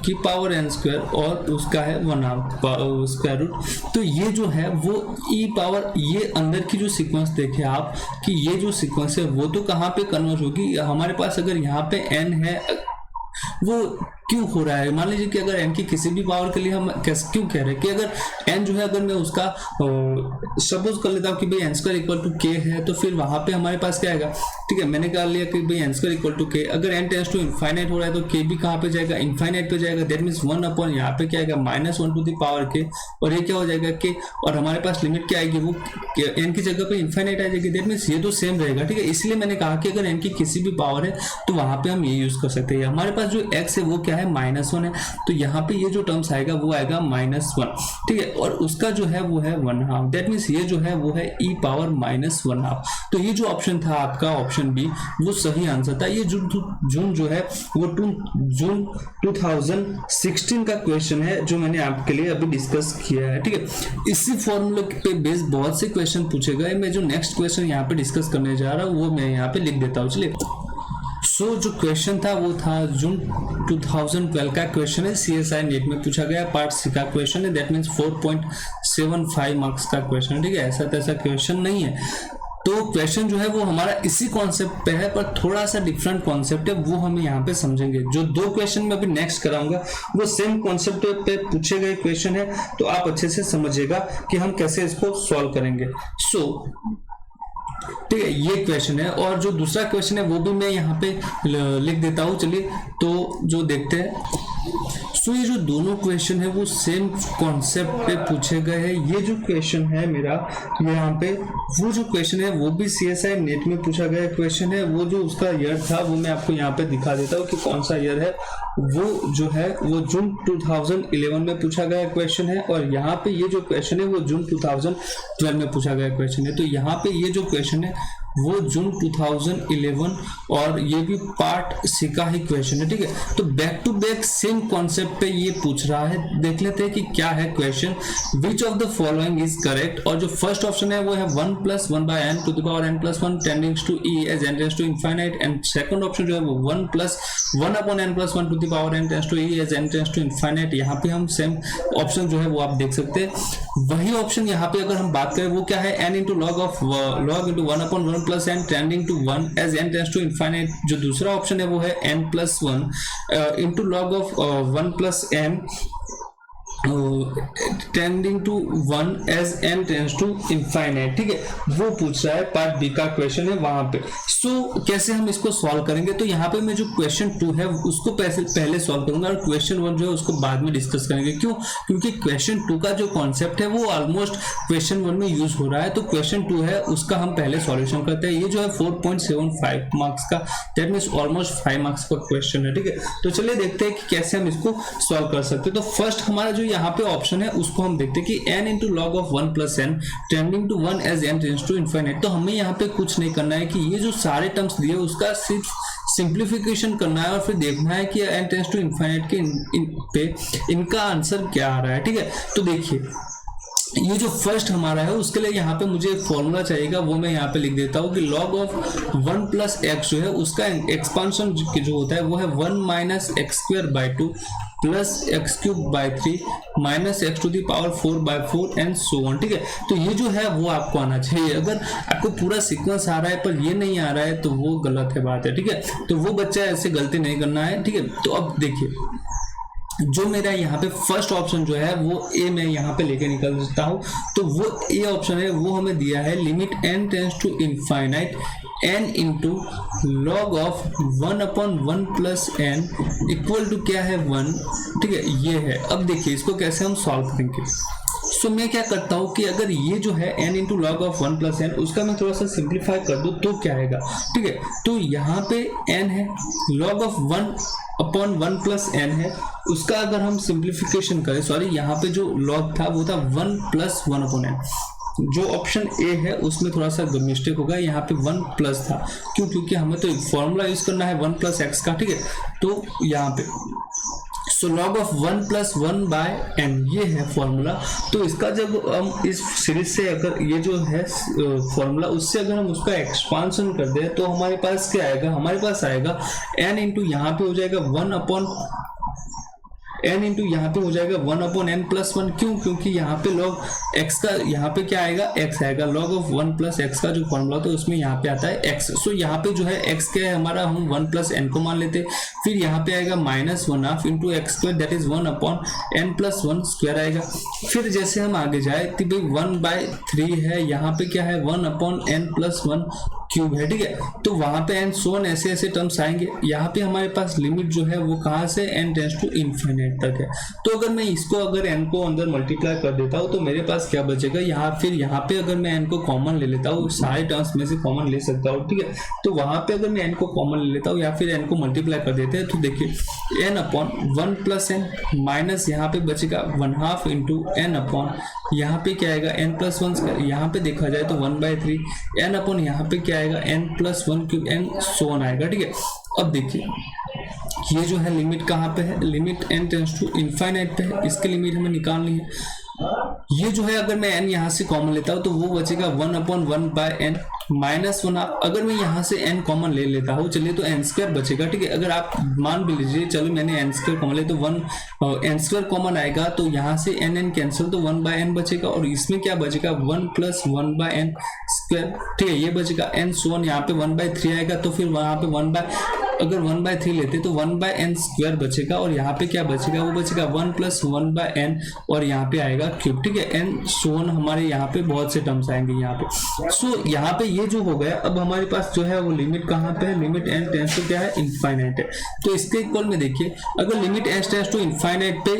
की पावर n स्क्वायर, और उसका है 1/2 स्क्वायर रूट। तो ये जो है वो e पावर, ये अंदर की जो सीक्वेंस देखे आप कि ये जो सीक्वेंस है वो तो कहाँ पे कन्वर्ट होगी, हमारे पास अगर यहाँ पे n है वो क्यों हो रहा है, मान लीजिए कि अगर n की किसी भी पावर के लिए हम कैसे क्यों कह रहे हैं कि अगर n जो है अगर मैं उसका सपोज कर लेता हूँ कि भाई n square equal to k है, तो फिर वहां पे हमारे पास क्या आएगा, ठीक है, मैंने कह लिया कि भाई n square equal to k, अगर n टेंड्स टू इनफाइनाइट हो रहा है तो k भी कहाँ पे जाएगा, इनफाइनाइट पे जाएगा, दैट मीन्स 1 अपॉन यहाँ पे क्या आएगा minus 1 to the power k, और ये क्या हो जाएगा k, और हमारे पास लिमिट क्या आएगी, वो n की जगह पे इनफाइनाइट आ जाएगी, दैट मीन्स ये तो सेम रहेगा, ठीक है। इसलिए मैंने कहा कि अगर n की किसी भी पावर है तो वहां पे हम ये यूज कर सकते हैं। हमारे पास जो x है वो क्या है, -1 है, तो यहाँ पे ये जो टर्म्स आएगा वो आएगा -1, ठीक है, और उसका जो है वो है 1/2, दैट मीन्स ये जो है वो है e पावर -1/2। तो ये जो ऑप्शन था आपका ऑप्शन बी वो सही आंसर था। ये जून जो है वो जून 2016 का क्वेश्चन है जो मैंने आपके लिए अभी डिस्कस किया है, ठीक है। इसी फॉर्मूले पे बेस बहुत से क्वेश्चन पूछे गए। मैं जो नेक्स्ट क्वेश्चन यहाँ पे डिस्कस करने जा रहा हूँ वो मैं यहाँ पे लिख देता हूँ, चलिए। जो क्वेश्चन था वो था जून 2012 का क्वेश्चन है, CSI नेट में पूछा गया, पार्ट सी का क्वेश्चन है, दैट मीन्स 4.75 मार्क्स का क्वेश्चन है, ठीक है, ऐसा तैसा क्वेश्चन नहीं है। तो क्वेश्चन जो है वो हमारा इसी कॉन्सेप्ट पे है, पर थोड़ा सा डिफरेंट कॉन्सेप्ट है, वो हम यहाँ पे समझेंगे। जो 2 क्वेश्चन मैं अभी नेक्स्ट कराऊंगा वो सेम कॉन्सेप्ट पे पूछे गए क्वेश्चन है, तो आप अच्छे से समझिएगा कि हम कैसे इसको सॉल्व करेंगे। ठीक है, ये क्वेश्चन है। और जो दूसरा क्वेश्चन है वो भी मैं यहाँ पे लिख देता हूँ। चलिए तो जो देखते हैं, सो ये जो दोनों क्वेश्चन है वो सेम कॉन्सेप्ट पे पूछे गए हैं। ये जो क्वेश्चन है मेरा यहाँ पे, वो जो क्वेश्चन है वो भी CSI नेट में पूछा गया क्वेश्चन है। वो जो उसका ईयर था वो मैं आपको यहाँ पे दिखा देता हूँ कि कौन सा ईयर है। वो जो है वो जून 2011 में पूछा गया क्वेश्चन है, और यहाँ पे ये जो क्वेश्चन है वो जून 2012 में पूछा गया क्वेश्चन है। तो यहाँ पे ये जो क्वेश्चन है वो जून 2011, और ये भी पार्ट सी का ही क्वेश्चन है। ठीक है, तो back to back same concept पे ये पूछ रहा है। देख लेते हैं कि क्या है question. Which of the following is correct, और जो फर्स्ट ऑप्शन है वो है 1 + 1 / n to the power n + 1 tendings to e as n tends to infinite, and second option जो है वो 1 + 1/n + 1 to the power n tends to e as n tends to infinite। यहाँ पे हम same option जो है वो आप देख सकते हैं। वही ऑप्शन यहाँ पे अगर हम बात करें वो क्या है, n into log of log into 1/1 + n tending to 1 as n tends to infinite। जो दूसरा ऑप्शन है वो है n + 1 into log of 1 + n tending to 1 as n tends to infinite। ठीक है, वो पूछ रहा है, पार्ट बी का क्वेश्चन है वहां पे। सो कैसे हम इसको सॉल्व करेंगे, तो यहाँ पे मैं जो क्वेश्चन 2 है उसको पहले सॉल्व करूंगा, और क्वेश्चन 1 जो है उसको बाद में डिस्कस करेंगे। क्यों? क्योंकि क्वेश्चन 2 का जो कॉन्सेप्ट है वो ऑलमोस्ट क्वेश्चन 1 में यूज हो रहा है। तो क्वेश्चन 2 है उसका हम पहले सॉल्यूशन करते हैं। ये जो है 4.75 मार्क्स का, दैट मीन्स ऑलमोस्ट 5 मार्क्स का क्वेश्चन है। ठीक है, तो चलिए देखते हैं कि कैसे हम इसको सॉल्व कर सकते हैं। तो फर्स्ट हमारा जो यहाँ पे ऑप्शन है उसको हम देखते हैं कि n into log of 1 + n tending to 1 as n tends to infinite। तो हमें यहाँ पे कुछ नहीं करना है कि ये जो सारे टर्म्स दिए उसका सिर्फ सिंप्लीफिकेशन करना है और फिर देखना है कि n tends to infinite के इनका आंसर क्या आ रहा है। ठीक है, तो देखिए ये जो फर्स्ट हमारा है उसके लिए यहाँ पे मुझे एक फॉर्मूला चाहिएगा, वो मैं यहाँ पे लिख देता हूँ कि log of 1 + x जो है उसका एक्सपांशन जो होता है वो है 1 - x² / 2 + x³ / 3 - x to the power 4/4 and so on. ठीक है, तो ये जो है वो आपको आना चाहिए। अगर आपको पूरा सीक्वेंस आ रहा है पर ये नहीं आ रहा है तो वो गलत है बात है। ठीक है, तो वो बच्चा ऐसे गलती नहीं करना है। ठीक है, तो अब देखिए जो मेरा यहाँ पे फर्स्ट ऑप्शन जो है वो ए मैं यहाँ पे लेके निकल सकता हूँ। तो वो ए ऑप्शन है वो हमें दिया है limit n tends to infinite n into log of 1/1 + n equal to क्या है 1। ठीक है, ये है। अब देखिए इसको कैसे हम सॉल्व करेंगे। सो मैं क्या करता हूँ कि अगर ये जो है n into log of 1 + n उसका मैं थोड़ा सा सिंप्लीफाई कर दूँ तो क्या आएगा। ठीक है, तो यहाँ पे n है, log of 1/1 + n है, उसका अगर हम सिंप्लीफिकेशन करें, सॉरी यहाँ पे जो log था वो था 1 + 1/n। जो ऑप्शन ए है उसमें थोड़ा सा मिस्टेक होगा, यहाँ पे 1+ था। क्यों? क्योंकि हमें तो फॉर्मूला यूज करना है 1 + x का। ठीक है, तो यहाँ पे सो log of 1 + 1/n ये है फॉर्मूला। तो इसका जब हम इस सीरीज से अगर ये जो है फॉर्मूला उससे अगर हम उसका एक्सपांशन कर दें तो हमारे पास क्या आएगा, हमारे पास आएगा n इंटू यहाँ पे हो जाएगा 1/n इंटू यहाँ पे हो जाएगा 1/n + 1। क्यों? क्योंकि यहाँ पे log x का यहाँ पे क्या आएगा, x आएगा। log of 1 + x का जो फॉर्मूला था उसमें यहाँ पे आता है x। सो यहाँ पे जो है x क्या है हमारा, हम 1 + n को मान लेते। फिर यहाँ पे आएगा -1/2 into x² that is 1/n + 1² आएगा। फिर जैसे हम आगे जाए तो भाई 1/3 है, यहाँ पे क्या है 1/n + 1³ है। ठीक है, तो वहां पे एंड सो ऑन ऐसे ऐसे टर्म्स आएंगे। यहाँ पे हमारे पास लिमिट जो है वो कहाँ से n tends to infinite तक है। तो अगर मैं इसको अगर n को अंदर मल्टीप्लाई कर देता हूँ तो मेरे पास क्या बचेगा, फिर यहाँ पे अगर मैं n को कॉमन ले लेता हूँ, सारे टर्म्स में से कॉमन ले सकता हूँ। ठीक है, तो वहां पे अगर मैं n को कॉमन ले लेता हूँ या फिर n को मल्टीप्लाई कर देते हैं तो देखिए n/1 + n माइनस यहाँ पे बचेगा 1/2 इंटू n/, यहाँ पे क्या आएगा n + 1²। यहाँ पे देखा जाए तो 1/3 n/ यहाँ पे क्या आएगा n + 1³ n सो ऑन आएगा। ठीक है, अब देखिए ये जो है लिमिट कहाँ पे है, limit n tends to infinite पे है, इसकी लिमिट हमें निकालनी है। ये जो है अगर मैं n यहाँ से कॉमन लेता हूँ तो वो बचेगा 1/1/n -1/2। अगर मैं यहाँ से n कॉमन ले लेता हूँ चलिए तो n² बचेगा। ठीक है, अगर आप मान भी लीजिए चलो मैंने n² कॉमन ले तो n² कॉमन आएगा तो यहाँ से n कैंसिल तो 1/n बचेगा और इसमें क्या बचेगा 1 + 1/n²। ठीक है, ये बचेगा n सो ऑन, यहाँ पे 1/3 आएगा तो फिर वहाँ पे अगर 1/3 लेते तो 1/n² बचेगा और यहाँ पे क्या बचेगा, वो बचेगा 1 + 1/n और यहाँ पे आएगा क्यूब, ठीक है, n सोन हमारे यहाँ पे बहुत से टर्म्स आएंगे यहाँ पे। सो यहाँ पे ये जो हो गया, अब हमारे पास जो है वो लिमिट कहाँ पे है, लिमिट n टेंड्स टू क्या है, इनफाइनाइट है। तो इसके इक्वल में देखिए, अगर limit n tends to infinite पे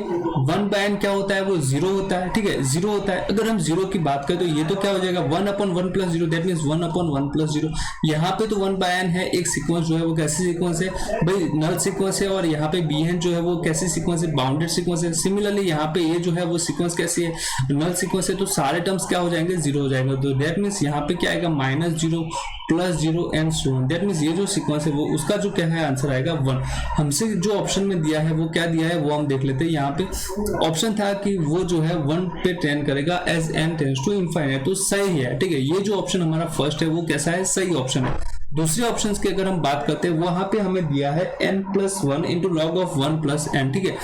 1/n क्या होता है, वो 0 होता है, ठीक है, 0 होता है। अगर हम 0 की बात करें तो ये तो क्या हो जाएगा 1/1 + 0, दैट मीन्स 1/1 + 0। यहाँ पे तो 1/n है, एक सीक्वेंस जो है वो कैसी सीक्वेंस है भाई, नल सीक्वेंस है, और यहाँ पे bn जो है वो कैसी सीक्वेंस है, बाउंडेड सीक्वेंस है। सिमिलरली यहाँ पे ये जो है वो सीक्वेंस कैसी है, नल सीक्वेंस है, तो सारे टर्म्स क्या हो जाएंगे, 0 हो जाएंगे। तो दैट मीन्स यहाँ पे क्या आएगा -0 + 0 and so on. That means ये जो सीक्वेंस है वो उसका जो क्या है आंसर आएगा 1। हमसे जो ऑप्शन में दिया है वो क्या दिया है वो हम देख लेते हैं। यहाँ पे ऑप्शन था कि वो जो है 1 पे टेंड करेगा as n tends to infinite, तो सही है, ठीक है। ये जो ऑप्शन हमारा फर्स्ट है वो कैसा है, सही ऑप्शन है। दूसरे ऑप्शंस की अगर हम बात करते हैं, वहां पे हमें दिया है n + 1 × log of 1 + n, ठीक है।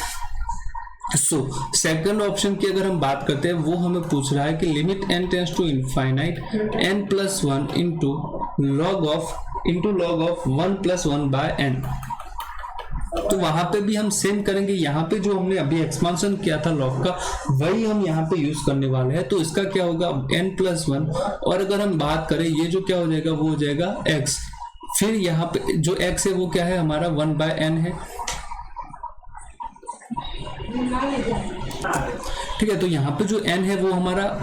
सो सेकंड ऑप्शन की अगर हम बात करते हैं, वो हमें पूछ रहा है कि limit n tends to infinite n + 1 × log of 1 + 1/n। तो वहां पे भी हम सेम करेंगे। यहाँ पे जो हमने अभी एक्सपांशन किया था लॉग का, वही हम यहाँ पे यूज करने वाले हैं। तो इसका क्या होगा n + 1, और अगर हम बात करें ये जो क्या हो जाएगा वो हो जाएगा x। फिर यहाँ पे जो x है वो क्या है हमारा 1/n है, ठीक है। तो यहाँ पे जो n है वो हमारा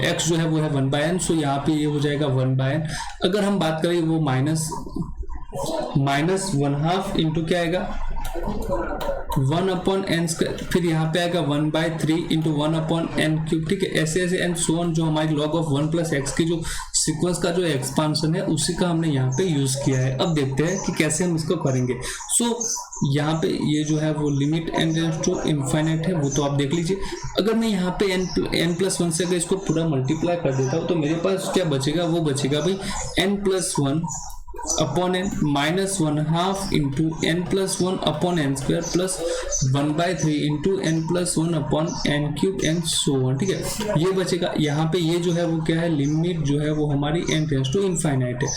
x जो है वो है 1/n, सो यहाँ पे ये हो जाएगा 1/n। अगर हम बात करें वो -1/2 इंटू क्या आएगा 1/n², फिर यहाँ पे आएगा 1/3 × 1/n³, ठीक है। ऐसे ऐसे एंड सो ऑन, जो हमारी log of 1 + x की जो सीक्वेंस का जो एक्सपांशन है उसी का हमने यहाँ पे यूज किया है। अब देखते हैं कि कैसे हम इसको करेंगे। सो यहाँ पे ये जो है वो limit n tends to infinite है, वो तो आप देख लीजिए। अगर मैं यहाँ पे n + 1 से अगर इसको पूरा मल्टीप्लाई कर देता हूँ तो मेरे पास क्या बचेगा, वो बचेगा भाई n + 1 upon n -1/2 into n + 1 upon n² plus 1/3 into n + 1 upon n³ and so on, ठीक है। ये बचेगा। यहाँ पे ये जो है वो क्या है, लिमिट जो है वो हमारी n टेंड्स टू इनफाइनाइट है।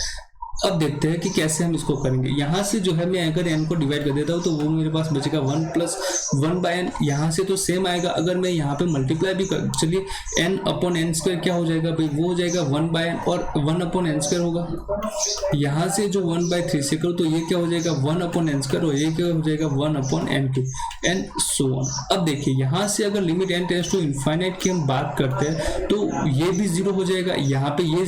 अब देखते हैं कि कैसे हम इसको करेंगे। यहाँ से जो है मैं अगर n को डिवाइड कर देता हूँ तो वो मेरे पास बचेगा 1 + 1/n। यहाँ से तो सेम आएगा। अगर मैं यहाँ पे मल्टीप्लाई भी कर, चलिए n/n² क्या हो जाएगा भाई, वो हो जाएगा 1/n और 1/n² होगा। यहाँ से जो 1/3 से करो तो ये क्या हो जाएगा 1/n² और ये क्या हो जाएगा 1/n³ एंड सो ऑन। अब देखिए यहाँ से अगर limit n tends to infinite की हम बात करते हैं तो ये भी 0 हो जाएगा, यहाँ पे ये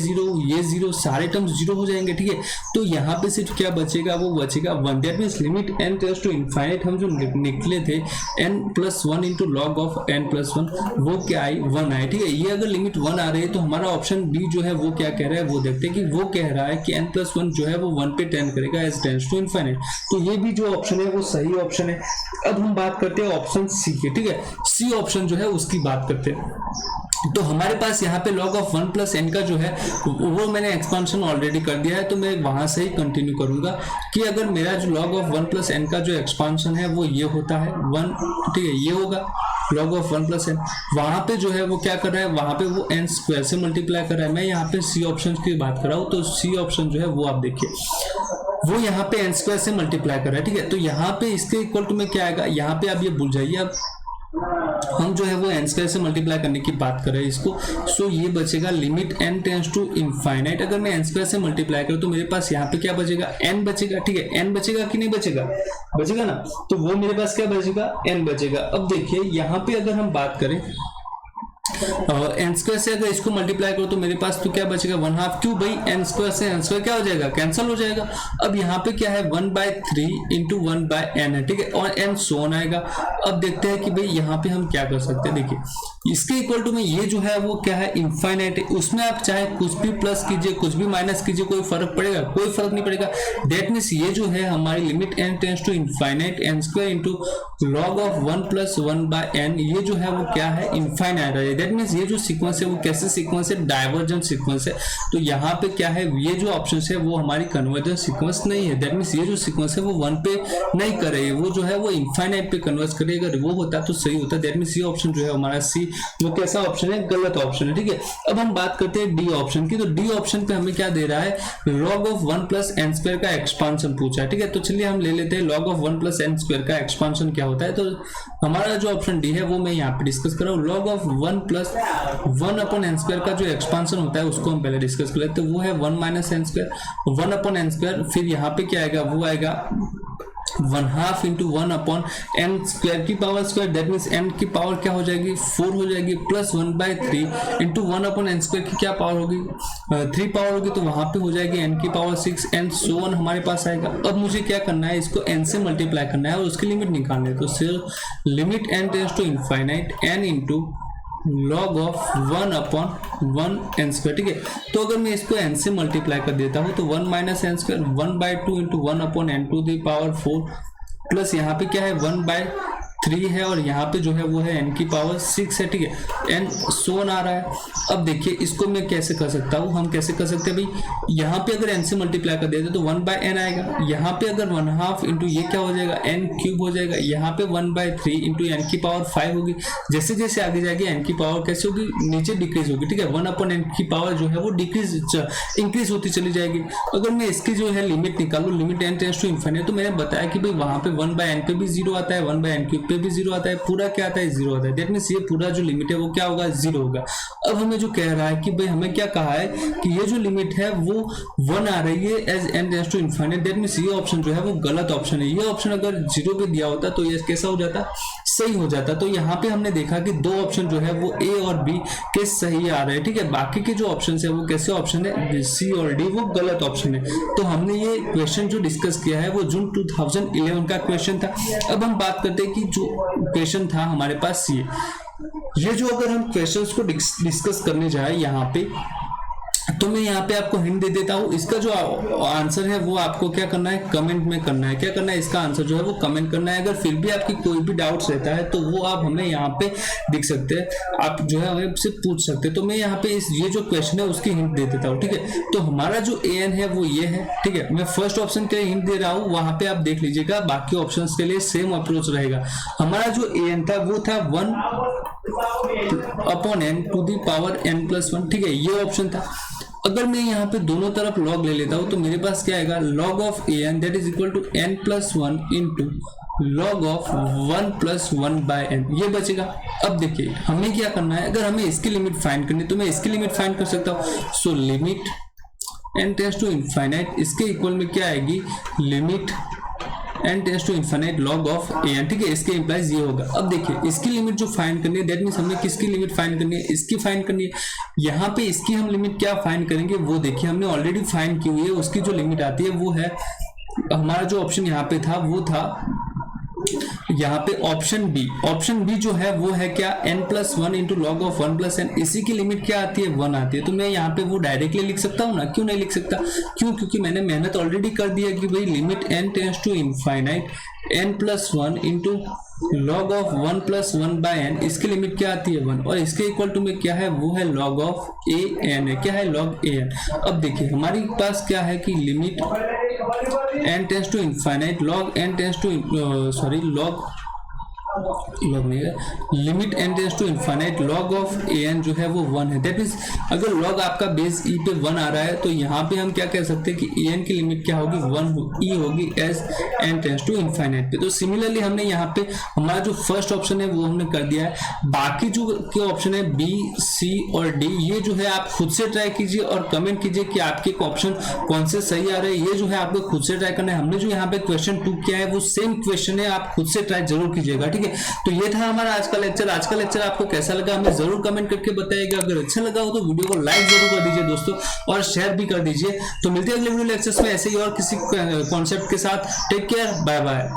0 सारे टर्म्स 0 हो जाएंगे, ठीक है। तो यहाँ पे सिर्फ क्या बचेगा, वो बचेगा 1। That means limit n tends to infinite हम जो निकले थे n + 1 × log of n + 1, वो क्या आई 1 आए, ठीक है। ये अगर लिमिट 1 आ रही है तो हमारा ऑप्शन बी जो है वो क्या कह रहा है, वो देखते हैं कि वो कह रहा है कि n + 1 जो है वो 1 पे टेंड करेगा एज टेंड्स टू इनफाइनाइट। तो ये भी जो ऑप्शन है वो सही ऑप्शन है। अब हम बात करते हैं ऑप्शन सी की, ठीक है। सी ऑप्शन जो है उसकी बात करते हैं। तो हमारे पास यहाँ पे log of 1 + n का जो है वो मैंने एक्सपांशन ऑलरेडी कर दिया है, तो मैं वहां से ही कंटिन्यू करूंगा कि अगर मेरा जो log of 1 + n का जो एक्सपांशन है वो ये होता है 1, ठीक है, ये होगा log of 1 + n। वहां पे जो है वो क्या कर रहा है, वहां पे वो n² से मल्टीप्लाई कर रहा है। मैं यहाँ पे सी ऑप्शन की बात कर रहा हूँ, तो सी ऑप्शन जो है वो आप देखिए वो यहाँ पे n² से मल्टीप्लाई कर रहा है, ठीक है। तो यहाँ पे इसके इक्वल टू में क्या आएगा, यहाँ पे आप ये भूल जाइए। अब हम जो है वो n² से मल्टीप्लाई करने की बात कर रहे हैं इसको। सो ये बचेगा limit n tends to infinite. अगर मैं n² से मल्टीप्लाई करूं तो मेरे पास यहाँ पे क्या बचेगा, n बचेगा, ठीक है। n बचेगा कि नहीं बचेगा, बचेगा ना। तो वो मेरे पास क्या बचेगा, n बचेगा। अब देखिए यहाँ पे अगर हम बात करें n² से अगर इसको मल्टीप्लाई करो तो मेरे पास तो क्या बचेगा 1/2। क्यों भाई, n² से n² क्या हो जाएगा, कैंसिल हो जाएगा। अब यहाँ पे क्या है 1/3 × 1/n है, ठीक है, और n सो ऑन आएगा। अब देखते हैं कि भाई यहाँ पे हम क्या कर सकते हैं। देखिए इसके इक्वल टू में ये जो है वो क्या है इनफाइनाइट है, उसमें आप चाहे कुछ भी प्लस कीजिए कुछ भी माइनस कीजिए, कोई फर्क पड़ेगा, कोई फर्क नहीं पड़ेगा। दैट मीन्स ये जो है हमारी limit n tends to infinite n² × log of 1 + 1/n, ये जो है वो क्या है इनफाइनाइट है। दैट मीन्स ये जो सीक्वेंस है वो कैसे सीक्वेंस है, डाइवर्जेंट सीक्वेंस है। तो यहाँ पे क्या है, ये जो ऑप्शन है वो हमारी कन्वर्जेंट सीक्वेंस नहीं है। दैट मीन्स ये जो सीक्वेंस है वो 1 पे नहीं कर रही है, वो जो है वो इनफाइनाइट पे कन्वर्ज करेगा। अगर वो होता तो सही होता। दैट मीन्स ये ऑप्शन जो है हमारा सी वो कैसा ऑप्शन है, गलत ऑप्शन है। ठीक है, अब हम बात करते हैं डी ऑप्शन की। तो डी ऑप्शन पे हमें क्या दे रहा है, log of 1 plus n square का एक्सपांशन पूछा है। ठीक है, तो चलिए हम ले लेते हैं log of 1 plus n square का एक्सपांशन क्या होता है। तो हमारा जो ऑप्शन डी है वो मैं यहाँ पे डिस्कस कर रहा हूँ। log of 1 plus 1 upon n square का जो एक्सपांशन होता है उसको हम पहले डिस्कस कर लेते हैं। वो है 1 minus n square, 1 upon n square, फिर यहाँ पे क्या आएगा, वो आएगा 1/2 इंटू 1 अपॉन एन स्क्वायर की power square, that means n की पावर क्या हो जाएगी, 4 हो जाएगी, plus 1/3 into 1 upon n square की क्या पावर होगी, 3 पावर होगी, तो वहां पे हो जाएगी एन की पावर 6 एंड सो ऑन हमारे पास आएगा। अब मुझे क्या करना है, इसको एन से मल्टीप्लाई करना है और उसकी लिमिट निकालनी है। तो सिर्फ limit n tends to infinite n into log of 1 upon 1 n square. ठीक है, तो अगर मैं इसको n से मल्टीप्लाई कर देता हूं तो 1 minus n square 1/2 into 1 upon n to the power 4 plus यहाँ पे क्या है 1/3 है और यहाँ पे जो है वो है n की पावर 6 है। ठीक है, n सोन आ रहा है। अब देखिए इसको मैं कैसे कर सकता हूँ, हम कैसे कर सकते हैं भाई, यहाँ पे अगर n से मल्टीप्लाई कर देते तो 1/n आएगा, यहाँ पे अगर 1/2 इंटू ये क्या हो जाएगा n क्यूब हो जाएगा, यहाँ पे 1/3 इंटू n की पावर 5 होगी। जैसे जैसे आगे जाएगी n की पावर कैसे होगी, नीचे डिक्रीज होगी। ठीक है, 1 अपॉन n की पावर जो है वो डिक्रीज इंक्रीज होती चली जाएगी। अगर मैं इसकी जो है लिमिट निकालूं, limit n tends to infinite, तो मैंने बताया कि भाई वहां पे 1/n पे भी 0 आता है, 1/n क्यूब पे भी 0 आता है, पूरा क्या आता है 0 आता है। दैट मींस ये पूरा जो लिमिट है वो क्या होगा 0 होगा। अब हमें जो कह रहा है कि भाई हमें क्या कहा है कि ये जो लिमिट है वो 1 आ रही है as n tends to infinite. That means ये ऑप्शन जो है वो गलत ऑप्शन है। ये ऑप्शन अगर 0 पे दिया होता तो ये कैसा हो जाता, सही हो जाता। तो यहाँ पे हमने देखा कि दो ऑप्शन जो है वो ए और बी के सही आ रहे हैं। ठीक है, बाकी के जो ऑप्शन है वो कैसे ऑप्शन है, सी और डी वो गलत ऑप्शन है। तो हमने ये क्वेश्चन जो डिस्कस किया है वो जून 2011 का क्वेश्चन था। अब हम बात करते हैं कि जो क्वेश्चन था हमारे पास ये जो अगर हम क्वेश्चंस को डिस्कस करने जाए यहाँ पे, तो मैं यहाँ पे आपको हिंट दे देता हूँ। इसका जो आंसर है वो आपको क्या करना है, कमेंट में करना है। क्या करना है, इसका आंसर जो है वो कमेंट करना है। अगर फिर भी आपकी कोई भी डाउट्स रहता है तो वो आप हमें यहाँ पे दिख सकते हैं, आप जो है हमें से पूछ सकते हैं। तो मैं यहाँ पे ये जो क्वेश्चन है उसकी हिंट दे देता हूँ। ठीक है, तो हमारा जो an है वो ये है। ठीक है, मैं फर्स्ट ऑप्शन के लिए हिंट दे रहा हूँ, वहां पे आप देख लीजिएगा, बाकी ऑप्शन के लिए सेम अप्रोच रहेगा। हमारा जो an था वो था 1 upon n to the power n plus 1। ठीक है, ये ऑप्शन था। अगर मैं यहाँ पे दोनों तरफ log ले लेता हूँ तो मेरे पास क्या आएगा, log of an that is equal to n plus 1 into log of 1 plus 1/n, ये बचेगा। अब देखिए हमें क्या करना है, अगर हमें इसकी लिमिट फाइंड करनी है तो मैं इसकी लिमिट फाइंड कर सकता हूँ। So limit n tends to infinite, इसके इक्वल में क्या आएगी, limit n tends to infinite log of an। ठीक है, इसके इंप्लाइज ये होगा। अब देखिए इसकी लिमिट जो फाइंड करनी है, दैट मींस हमें किसकी लिमिट फाइंड करनी है, इसकी फाइंड करनी है। यहाँ पे इसकी हम लिमिट क्या फाइंड करेंगे, वो देखिए हमने ऑलरेडी फाइंड की हुई है। उसकी जो लिमिट आती है वो है, हमारा जो ऑप्शन यहाँ पे था वो था यहाँ पे ऑप्शन बी। ऑप्शन बी जो है वो है क्या, n plus 1 into log of 1 plus n। इसी की लिमिट क्या आती है, 1 आती है। तो मैं यहाँ पे वो डायरेक्टली लिख सकता हूँ ना, क्यों नहीं लिख सकता, क्यों, क्योंकि मैंने मेहनत ऑलरेडी कर दिया कि भाई limit n tends to infinite n plus 1 into log of 1 plus 1/n, इसकी लिमिट क्या आती है 1, और इसके इक्वल टू में क्या है, वो है लॉग ऑफ an है। क्या है, लॉग an। अब देखिए हमारे पास क्या है कि limit n tends to infinite log n tends to log नहीं है, limit n tends to infinite log of an जो है वो 1 है। दैट मींस अगर log आपका बेस e पे 1 आ रहा है तो यहाँ पे हम क्या कह सकते हैं कि an की लिमिट क्या होगी, 1 e होगी as n tends to infinite पे। तो सिमिलरली हमने यहाँ पे हमारा जो फर्स्ट ऑप्शन है वो हमने कर दिया है। बाकी जो के ऑप्शन है बी, सी और डी, ये जो है आप खुद से ट्राई कीजिए और कमेंट कीजिए कि आपके ऑप्शन कौन से सही आ रहे हैं। ये जो है आपको खुद से ट्राई करना है। हमने जो यहाँ पे क्वेश्चन 2 किया है वो सेम क्वेश्चन है, आप खुद से ट्राई जरूर कीजिएगा। ठीक है, तो ये था हमारा आज का लेक्चर। आज का लेक्चर आपको कैसा लगा हमें जरूर कमेंट करके बताइएगा। अगर अच्छा लगा हो तो वीडियो को लाइक जरूर कर दीजिए दोस्तों, और शेयर भी कर दीजिए। तो मिलते हैं अगले वीडियो लेक्चर्स में ऐसे ही और किसी कॉन्सेप्ट के साथ। Take care, bye bye.